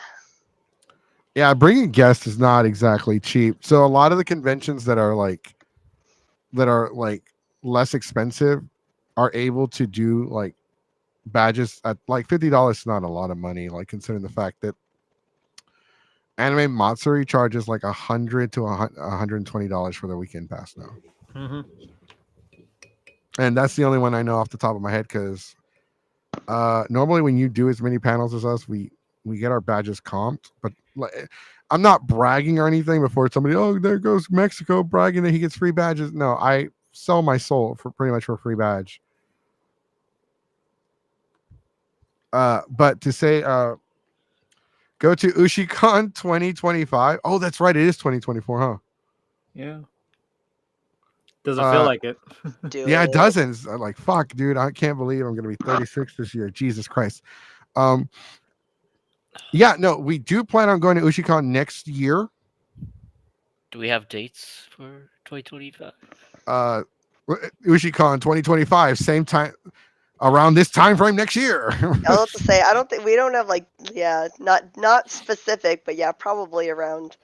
Yeah, bringing guests is not exactly cheap. So a lot of the conventions that are like less expensive are able to do like badges at like $50 is not a lot of money, like considering the fact that Anime Matsuri charges like $100 to $120 for their weekend pass now. And that's the only one I know off the top of my head, because normally when you do as many panels as us, we get our badges comped. But like, I'm not bragging or anything before somebody, oh, there goes Mexico bragging that he gets free badges. No, I sell my soul for pretty much for a free badge. But to say go to Ushicon 2025. Oh, that's right. It is 2024, huh? Yeah. Doesn't feel like it. Do Yeah, it. it doesn't. It's like, fuck, dude. I can't believe I'm gonna be 36 this year. Jesus Christ. Yeah, no, we do plan on going to Ushicon next year. Do we have dates for 2025? Ushicon 2025, same time around this time frame next year. I'll have to say, I don't think we don't have like, yeah, not specific, but yeah, probably around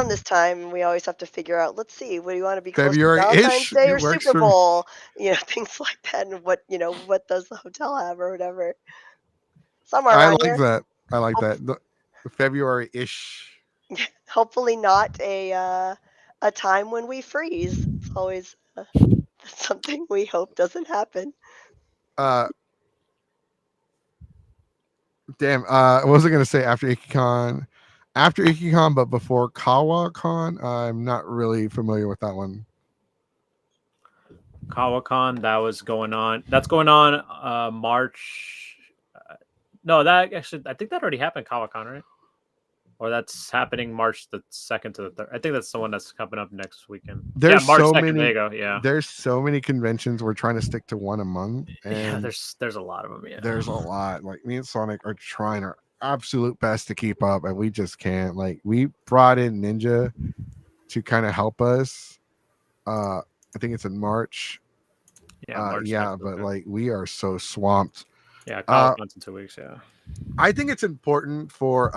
this time. We always have to figure out. Let's see, what do you want to be close to Valentine's February-ish. Day It or works Super for me. Bowl? You know, things like that, and what does the hotel have or whatever. Somewhere I around like here. that. I like that. The February-ish. Hopefully not a time when we freeze. It's always something we hope doesn't happen. Damn. What was I gonna say after Ikicon? After Ikicon, but before KawaCon, I'm not really familiar with that one. Kawacon, that was going on. That's going on March. No, that actually, I think that already happened, Kawacon, right? Or that's happening March the 2nd to the 3rd. I think that's the one that's coming up next weekend. There's March so 2nd. many. There you go. Yeah. There's so many conventions. We're trying to stick to one a month, and Yeah, there's a lot of them. Yeah. there's a lot. Like me and Sonic are trying our absolute best to keep up, and we just can't. Like we brought in Ninja to kind of help us. I think it's in March. Yeah. March Yeah, 2nd to the but 5th. like we are so swamped. Yeah, Kawacon's in 2 weeks. Yeah. I think it's important for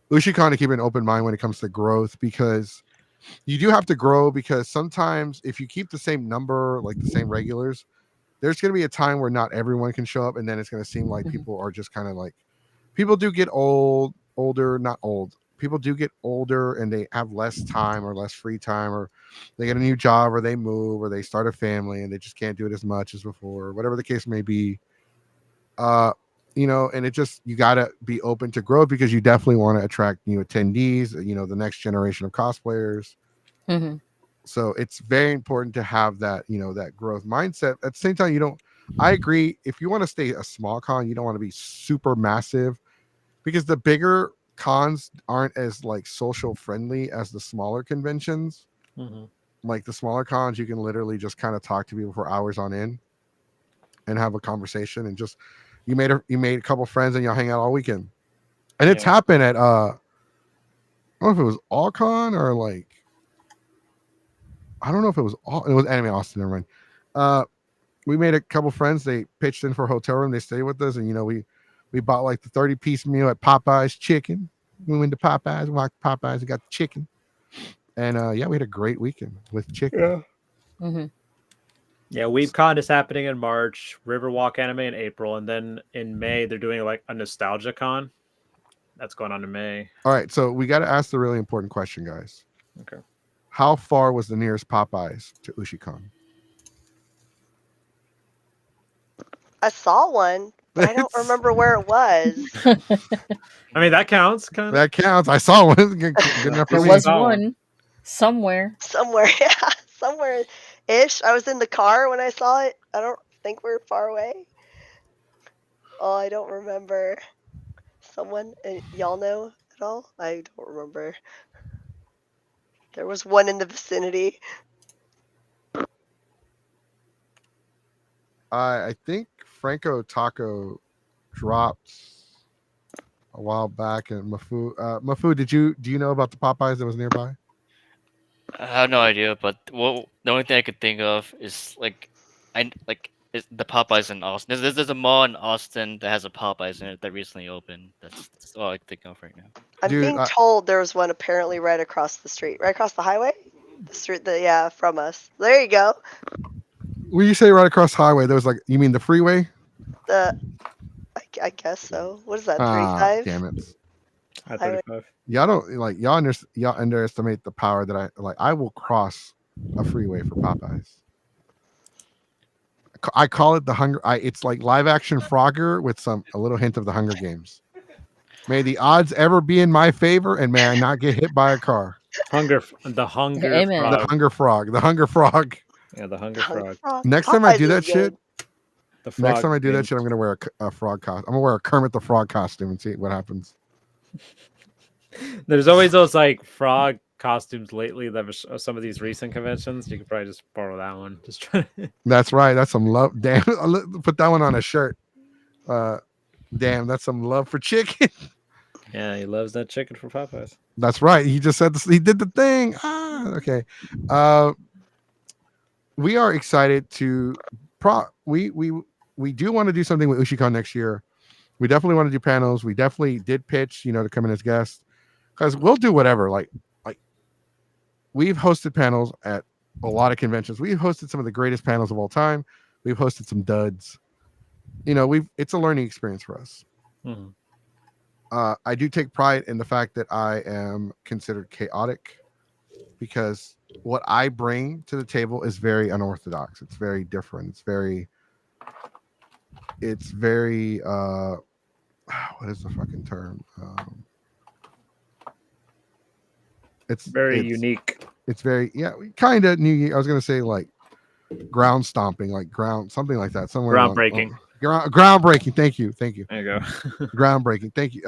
Ushicon to keep an open mind when it comes to growth, because you do have to grow, because sometimes if you keep the same number, like the same regulars, there's going to be a time where not everyone can show up, and then it's going to seem like people are just kind of like, people do get not old. People do get older and they have less time or less free time, or they get a new job, or they move, or they start a family and they just can't do it as much as before, whatever the case may be. And it just, you got to be open to growth, because you definitely want to attract new attendees, the next generation of cosplayers. Mm-hmm. So it's very important to have that, that growth mindset. At the same time, I agree. If you want to stay a small con, you don't want to be super massive, because the bigger cons aren't as like social friendly as the smaller conventions. Mm-hmm. Like the smaller cons, you can literally just kind of talk to people for hours on end and have a conversation, and just, you made a couple friends and y'all hang out all weekend. And it's happened at I don't know if it was Alcon or like, I don't know if it was Anime Austin. Never mind. We made a couple friends. They pitched in for a hotel room. They stayed with us, and we bought like the 30-piece meal at Popeye's Chicken. We went to Popeye's, walked to Popeye's, and got the chicken. And we had a great weekend with chicken. Yeah. Mm-hmm. Yeah, WeebCon is happening in March, Riverwalk Anime in April, and then in May they're doing like a Nostalgia Con. That's going on in May. All right, so we got to ask the really important question, guys. Okay. How far was the nearest Popeyes to Ushicon? I saw one, but I don't remember where it was. I mean, that counts. Kind of. That counts. I saw one. Good enough for There me. was one somewhere. Somewhere, yeah, somewhere-ish. I was in the car when I saw it. I don't think we're far away. Oh, I don't remember. Someone, y'all know at all? I don't remember. There was one in the vicinity. I think Franco Taco dropped a while back, and Mafu, do you know about the Popeyes that was nearby? I have no idea, but the only thing I could think of is is the Popeyes in Austin. There's a mall in Austin that has a Popeyes in it that recently opened. That's all I can think of right now. I'm being told there was one apparently right across the street, right across the highway, the street from us. There you go. When you say right across the highway, there was like, you mean the freeway? I guess so. What is that? 35? Damn it! At 35. Y'all don't like y'all underestimate the power that I like. I will cross a freeway for Popeyes. I call it the Hunger. It's like live action Frogger with a little hint of the Hunger Games. May the odds ever be in my favor, and may I not get hit by a car. Amen. The Hunger Frog. Yeah, the Hunger Frog. Next time I do that shit, The frog Next time I do that thing. shit, I'm gonna wear a frog costume. I'm gonna wear a Kermit the Frog costume and see what happens. There's always those like frog costumes lately that was some of these recent conventions. You could probably just borrow that one. Just try to... That's right. That's some love. Damn, put that one on a shirt. Damn, that's some love for chicken. Yeah, he loves that chicken for Popeyes. That's right. He just said this, he did the thing. Okay. We are excited to we do want to do something with Ushicon next year. We definitely want to do panels. We definitely did pitch, to come in as guests. Because we'll do whatever. Like we've hosted panels at a lot of conventions. We've hosted some of the greatest panels of all time. We've hosted some duds. It's a learning experience for us. Mm-hmm. I do take pride in the fact that I am considered chaotic because what I bring to the table is very unorthodox. It's very different. It's very what is the fucking term? It's very unique. It's very, kind of new. I was going to say like ground stomping, like something like that. Somewhere groundbreaking. Groundbreaking. Thank you. There you go. Groundbreaking. Thank you.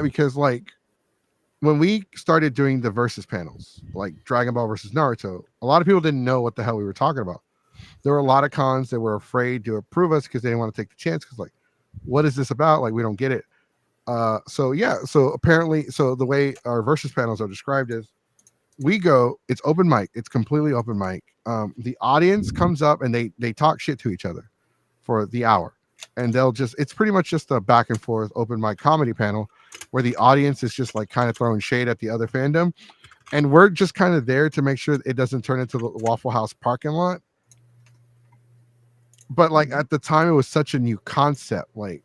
Because like when we started doing the versus panels, like Dragon Ball versus Naruto, a lot of people didn't know what the hell we were talking about. There were a lot of cons that were afraid to approve us because they didn't want to take the chance. Because like, what is this about? Like, we don't get it. So apparently, the way our versus panels are described is it's open mic. It's completely open mic. The audience comes up and they talk shit to each other for the hour, and it's pretty much just a back and forth open mic comedy panel where the audience is just like kind of throwing shade at the other fandom, and we're just kind of there to make sure it doesn't turn into the Waffle House parking lot. But like at the time, it was such a new concept, like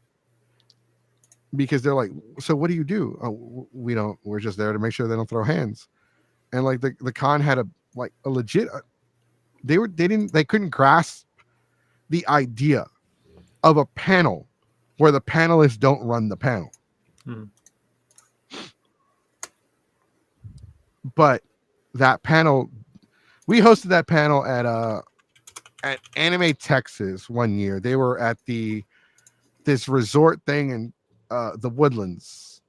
because they're like, so what do you do? Oh, we're just there to make sure they don't throw hands. And like the con had a legit, they couldn't grasp the idea of a panel where the panelists don't run the panel. But that panel, we hosted that panel at Anime Texas one year. They were at this resort thing in the Woodlands.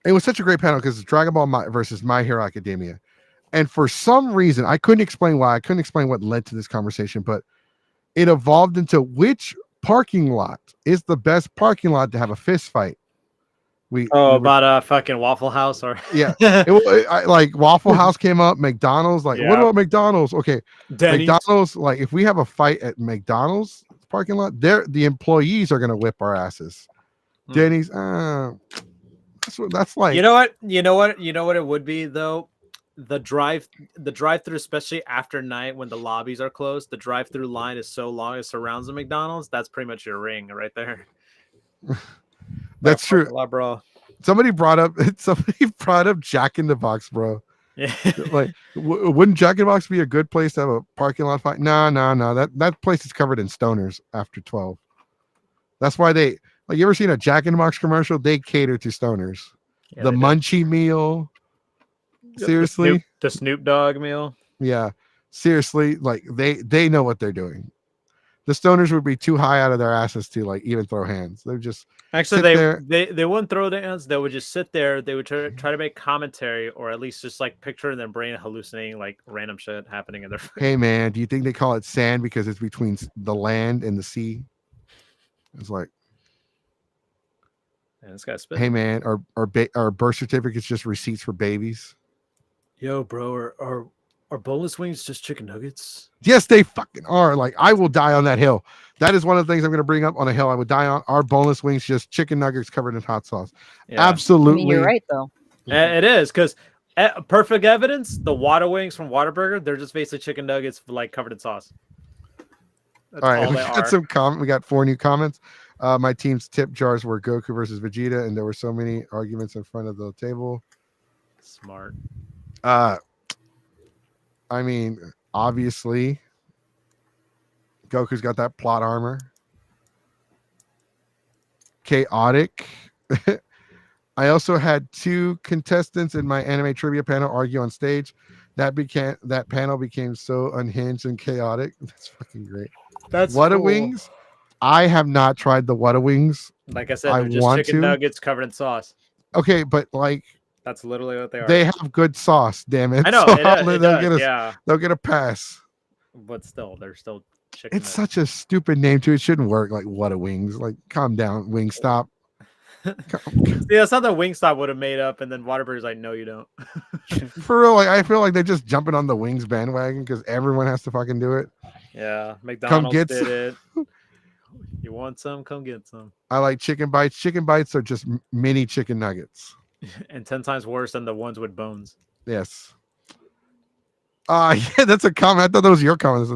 It was such a great panel because it's Dragon Ball versus My Hero Academia. And for some reason, I couldn't explain why. I couldn't explain what led to this conversation, but it evolved into which parking lot is the best parking lot to have a fist fight. About a fucking Waffle House or like Waffle House came up, McDonald's. Like, what about McDonald's? Okay, Denny's. McDonald's. Like, if we have a fight at McDonald's parking lot, the employees are gonna whip our asses. Denny's, that's like. You know what it would be though. The drive-through, especially after night when the lobbies are closed, the drive-through line is so long it surrounds the McDonald's. That's pretty much your ring right there. That's true. Bro. Somebody brought up Jack in the Box, bro. Yeah. Like, wouldn't Jack in the Box be a good place to have a parking lot fight? No. That place is covered in stoners after 12. That's why you ever seen a Jack in the Box commercial? They cater to stoners. Yeah, the Munchie meal. Seriously, the Snoop Dogg meal. Yeah, seriously, like they know what they're doing. The stoners would be too high out of their asses to like even throw hands. They're just they wouldn't throw the hands. They would just sit there. They would try to make commentary, or at least just like picture in their brain hallucinating like random shit happening in their. Hey man, do you think they call it sand because it's between the land and the sea? It's like, man, this guy's spit. Hey man, our birth certificates just receipts for babies. Yo, bro, are boneless wings just chicken nuggets? Yes, they fucking are. Like, I will die on that hill. That is one of the things I'm going to bring up on a hill. I would die on. Our boneless wings, just chicken nuggets covered in hot sauce. Yeah. Absolutely. I mean, you're right, though. It is, because perfect evidence, the water wings from Whataburger, they're just basically chicken nuggets like covered in sauce. That's all right, we got 4 new comments. My team's tip jars were Goku versus Vegeta, and there were so many arguments in front of the table. Smart. I mean, obviously, Goku's got that plot armor. Chaotic. I also had 2 contestants in my anime trivia panel argue on stage. That panel became so unhinged and chaotic. That's fucking great. That's What cool. wings? I have not tried the what wings. Like I said, I they're just want chicken to. nuggets covered in sauce. Okay, but like That's literally what they are. they have good sauce. Damn it! I know So it they'll does. get Yeah, they'll get a pass. but still, they're still chicken It's nuggets. such a stupid name too. It shouldn't work. Like what wings? Like calm down, Wingstop. See, that's not the Wingstop would have made up, and then Whataburger's like, no, you don't. For real, like I feel like they're just jumping on the wings bandwagon because everyone has to fucking do it. Yeah, McDonald's get did it. You want some? Come get some. I like chicken bites. Chicken bites are just mini chicken nuggets. And 10 times worse than the ones with bones. Yes. Yeah, that's a comment. I thought that was your comment.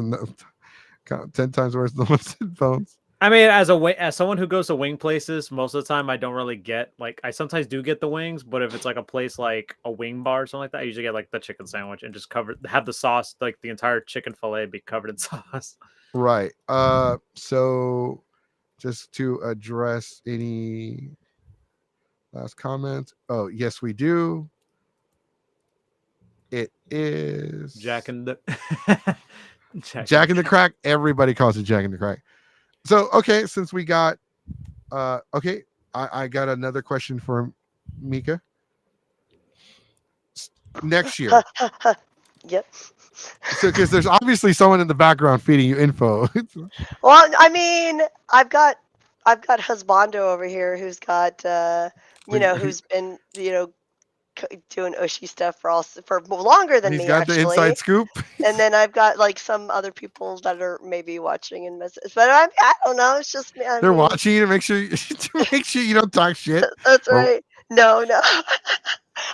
10 times worse than the ones with bones. I mean, as someone who goes to wing places, most of the time I don't really get like I sometimes do get the wings, but if it's like a place like a wing bar or something like that, I usually get like the chicken sandwich and just have the sauce, like the entire chicken fillet be covered in sauce. Right. So just to address any last comments. Oh, yes, we do. It is Jack in the Jack in the Crack. Everybody calls it Jack in the Crack. So okay, since we got okay, I got another question for Mika. Next year. Yep. So because there's obviously someone in the background feeding you info. Well, I mean, I've got husbando over here who's got who's been doing Ushi stuff for longer than He's me got actually. the inside scoop. And then I've got like some other people that are maybe watching and message, but I don't know. It's just me. They're watching you to make sure you don't talk shit. That's Or- right. No.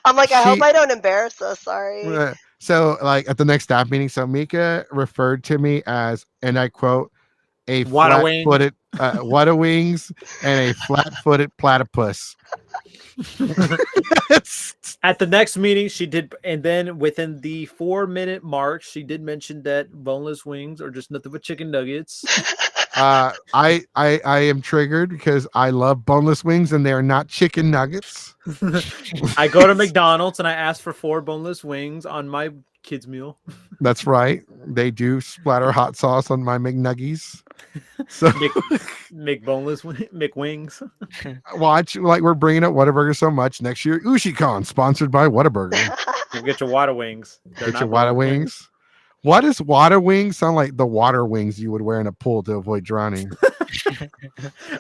I'm like, I hope I don't embarrass us. Sorry. So, like at the next staff meeting, so Mika referred to me as, and I quote, a Wada wing. flat-footed wada wings and a flat-footed platypus. At the next meeting, she did, and then within the 4-minute mark, she did mention that boneless wings are just nothing but chicken nuggets. I am triggered because I love boneless wings and they are not chicken nuggets. I go to McDonald's and I ask for 4 boneless wings on my kids' meal. That's right. They do splatter hot sauce on my McNuggies. So McWings. watch, like we're bringing up Whataburger so much. Next year, Ushicon, sponsored by Whataburger. You get your Wada wings. Get your Wada wings. What does water wings sound like? The water wings you would wear in a pool to avoid drowning.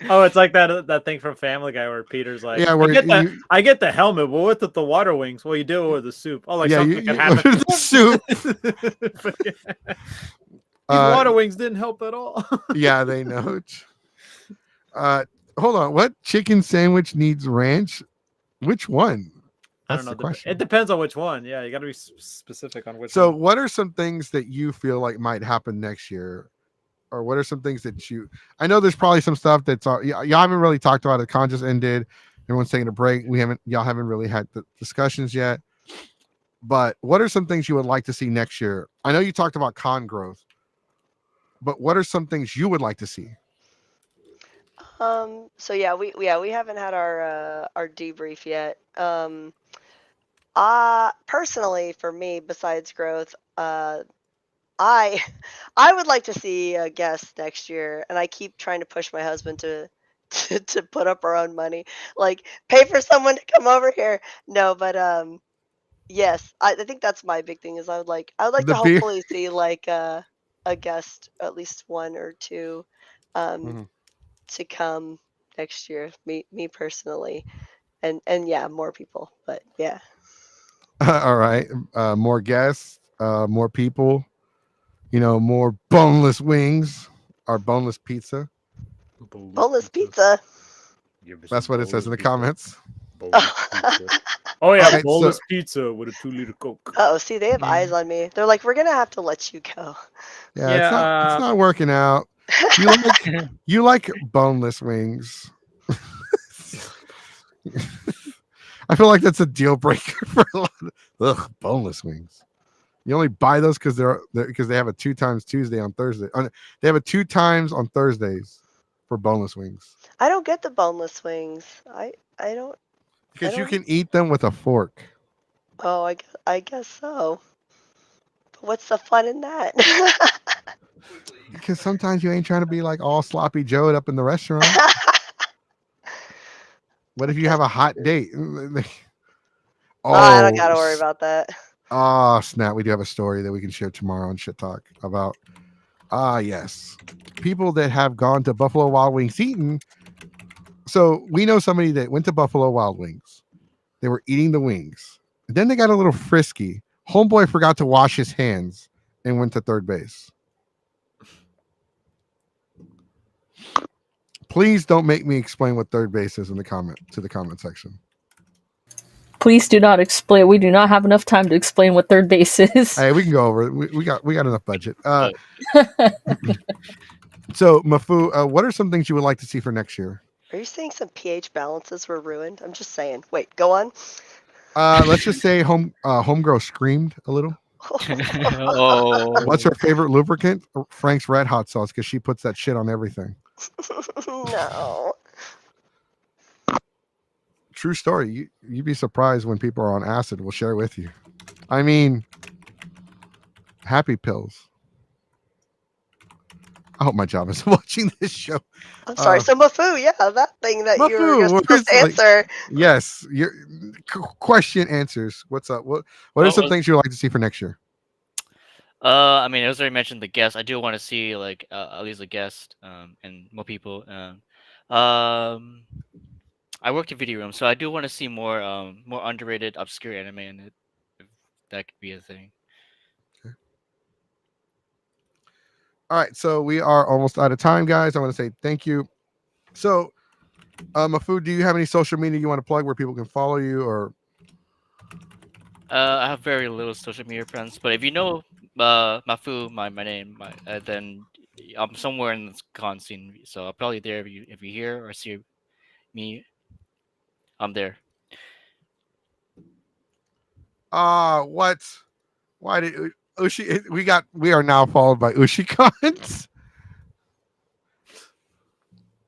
Oh, it's like that thing from Family Guy where Peter's like, Yeah, I get the helmet, but what's the water wings? Well, you do it with the soup. Oh, like Yeah, something can happen. the soup. These water wings didn't help at all. Yeah, they know. Hold on. What chicken sandwich needs ranch? Which one? I That's don't know. the question. It depends on which one. Yeah, you got to be specific on which So, one. what are some things that you feel like might happen next year? Or what are some things that I know there's probably some stuff that's y'all haven't really talked about it. Con just ended. Everyone's taking a break. Y'all haven't really had the discussions yet. But what are some things you would like to see next year? I know you talked about con growth, but what are some things you would like to see? So yeah, we haven't had our debrief yet. Personally, for me, besides growth, I would like to see a guest next year, and I keep trying to push my husband to put up our own money, like pay for someone to come over here. No, but yes, I think that's my big thing. Is I would like The to beer- hopefully see like a guest, at least 1 or 2, Mhm. to come next year. Me personally, and yeah, more people. But yeah. All right. More guests, more people, more boneless wings or boneless pizza. Boneless pizza. That's what it says in the comments. Oh yeah, Alright, boneless pizza with a 2-liter Coke. Oh, see, they have eyes on me. They're like, we're gonna have to let you go. Yeah, it's not working out. You like boneless wings. I feel like that's a deal breaker for a lot of boneless wings. You only buy those because they have a 2 times Tuesday on Thursday. They have a 2 times on Thursdays for boneless wings. I don't get the boneless wings. I don't. Because you can eat them with a fork. Oh, I guess so. But what's the fun in that? Because sometimes you ain't trying to be like all sloppy Joe'd up in the restaurant. What if you have a hot date? I don't gotta worry about that. Oh, snap. We do have a story that we can share tomorrow on Shit Talk about, yes, people that have gone to Buffalo Wild Wings eating. So we know somebody that went to Buffalo Wild Wings. They were eating the wings. Then they got a little frisky. Homeboy forgot to wash his hands and went to third base. Please don't make me explain what third base is in the comment section. Please do not explain. We do not have enough time to explain what third base is. Hey, we can go over it. We got enough budget. So Mafu, what are some things you would like to see for next year? Are you saying some pH balances were ruined? I'm just saying. Wait, go on. Let's just say homegirl screamed a little. Oh. What's her favorite lubricant? Frank's Red Hot sauce, because she puts that shit on everything. No. True story. You'd be surprised when people are on acid. We'll share with you. I mean, happy pills. I hope my job is watching this show. I'm sorry. So Mafu, yeah, that thing that you were Mafu, supposed to answer. Yes, your question answers. What's up? What are some things you would like to see for next year? I mean, I was already mentioned the guest. I do want to see like at least a guest, and more people. I worked in video room, so I do want to see more underrated, obscure anime in it. If that could be a thing. Okay. All right, so we are almost out of time, guys. I want to say thank you. So, Mafu, do you have any social media you want to plug where people can follow you? Or I have very little social media friends, but if you know Mafu, my name, then I'm somewhere in this con scene, so I'm probably there if you hear or see me. I'm there. what? Why did we are now followed by Ushicons?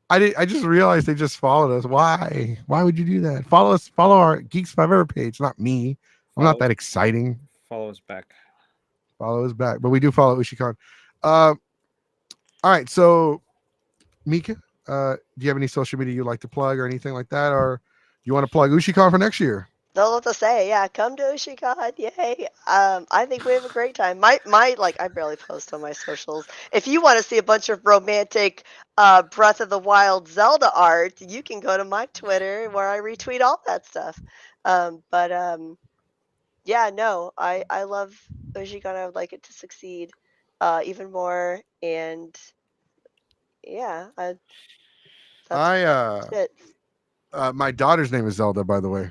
I just realized they just followed us. Why? Why would you do that? Follow our Geeks 5 page, not me. I'm not that exciting. Follow us back. But we do follow Ushicon. All right, so Mika, do you have any social media you'd like to plug or anything like that, or you want to plug Ushicon for next year? Don't know what to say. Yeah, come to Ushicon. Yay. I think we have a great time. My I barely post on my socials. If you want to see a bunch of romantic Breath of the Wild Zelda art, you can go to my Twitter where I retweet all that stuff. Yeah, no, I love Ushicon. I would like it to succeed even more. And yeah, that's it. My daughter's name is Zelda, by the way.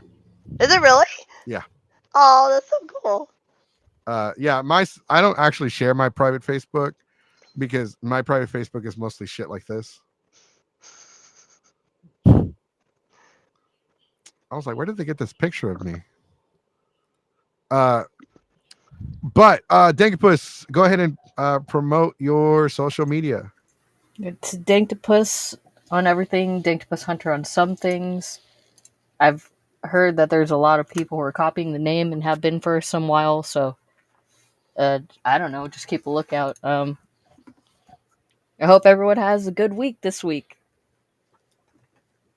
Is it really? Yeah. Oh, that's so cool. Yeah, I don't actually share my private Facebook because my private Facebook is mostly shit like this. I was like, where did they get this picture of me? But Dankapus, go ahead and promote your social media. It's Danktopus on everything, Danktopus Hunter on some things. I've heard that there's a lot of people who are copying the name and have been for some while, so I don't know, just keep a lookout. I hope everyone has a good week this week.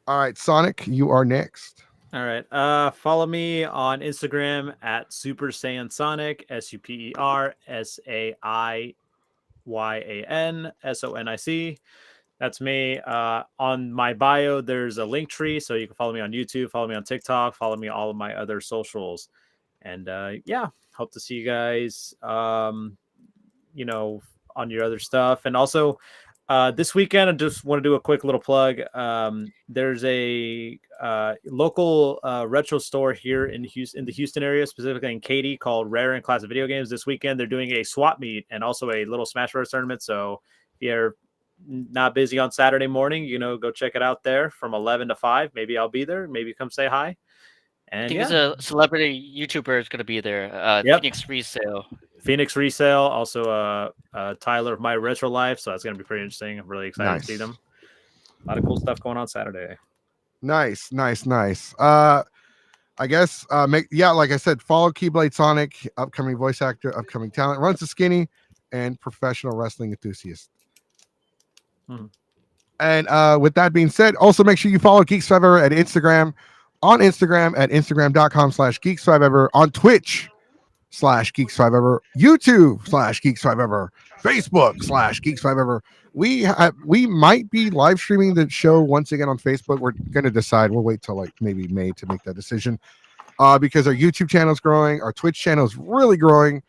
All right, Sonic, you are next. All right. Follow me on Instagram at Super Saiyan Sonic, SuperSaiyanSonic. That's me. On my bio, there's a link tree, so you can follow me on YouTube, follow me on TikTok, follow me all of my other socials. And yeah, hope to see you guys, on your other stuff. And also, this weekend, I just want to do a quick little plug. There's a local retro store here in the Houston area, specifically in Katy, called Rare and Classic Video Games. This weekend, they're doing a swap meet and also a little Smash Bros. Tournament. So if you're not busy on Saturday morning, go check it out there from 11 to 5. Maybe I'll be there. Maybe come say hi. And I think there's a celebrity YouTuber is going to be there. Yep. Phoenix Resale. Also Tyler of My Retro Life. So that's going to be pretty interesting. I'm really excited to see them. A lot of cool stuff going on Saturday. Nice. I guess like I said, follow Keyblade Sonic, upcoming voice actor, upcoming talent. Runs to Skinny. and professional wrestling enthusiast. Mhm. And with that being said, also make sure you follow Geeks 5 Ever at Instagram, on Instagram at Instagram.com/Geeks 5 Ever, on Twitch /Geeks 5 Ever, YouTube /Geeks 5 Ever, Facebook /Geeks 5 Ever. We might be live streaming the show once again on Facebook. We're gonna decide. We'll wait till like maybe May to make that decision. Because our YouTube channel is growing, our Twitch channel is really growing.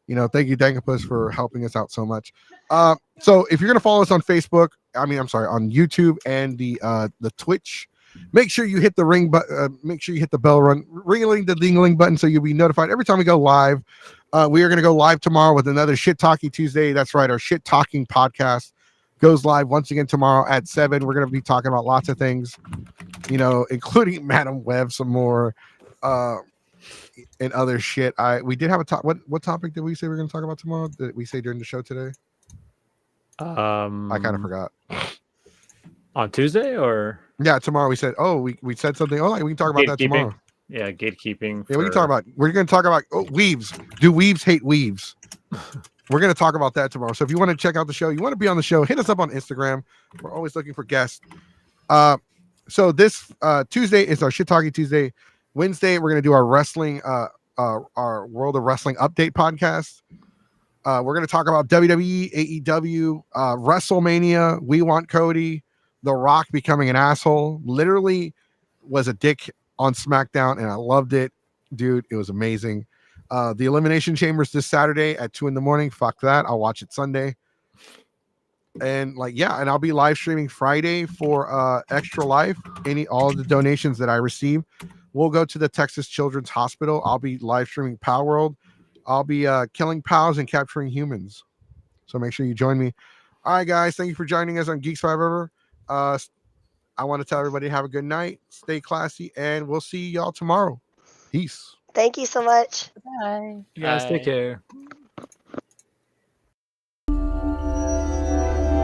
Thank you, Dankapus, for helping us out so much. So if you're gonna follow us on Facebook, on YouTube and the Twitch, make sure you hit the ring button. Make sure you hit the bell ringling the dingling button so you'll be notified every time we go live. We are gonna go live tomorrow with another Shit Talking Tuesday. That's right, our Shit Talking podcast goes live once again tomorrow at 7. We're gonna be talking about lots of things, including Madam Web some more. And other shit. We did have a top. What topic did we say we are going to talk about tomorrow? Did we say during the show today? I kind of forgot. On Tuesday or tomorrow we said. Oh, we said something. Oh, we can talk about that tomorrow. Yeah, gatekeeping. Yeah, we can talk about. We're going to talk about weaves. Do weaves hate weaves? We're going to talk about that tomorrow. So if you want to check out the show, you want to be on the show, hit us up on Instagram. We're always looking for guests. So this Tuesday is our Shit Talking Tuesday. Wednesday, we're going to do our wrestling, our World of Wrestling update podcast. We're going to talk about WWE, AEW, WrestleMania. We want Cody, The Rock becoming an asshole. Literally was a dick on SmackDown, and I loved it, dude. It was amazing. The Elimination Chambers this Saturday at 2 a.m. Fuck that. I'll watch it Sunday. And and I'll be live streaming Friday for Extra Life. All of the donations that I receive will go to the Texas Children's Hospital. I'll be live streaming Power World. I'll be killing pals and capturing humans. So make sure you join me. All right, guys. Thank you for joining us on Geeks 5 Ever. I want to tell everybody have a good night. Stay classy, and we'll see y'all tomorrow. Peace. Thank you so much. Bye. You guys take care.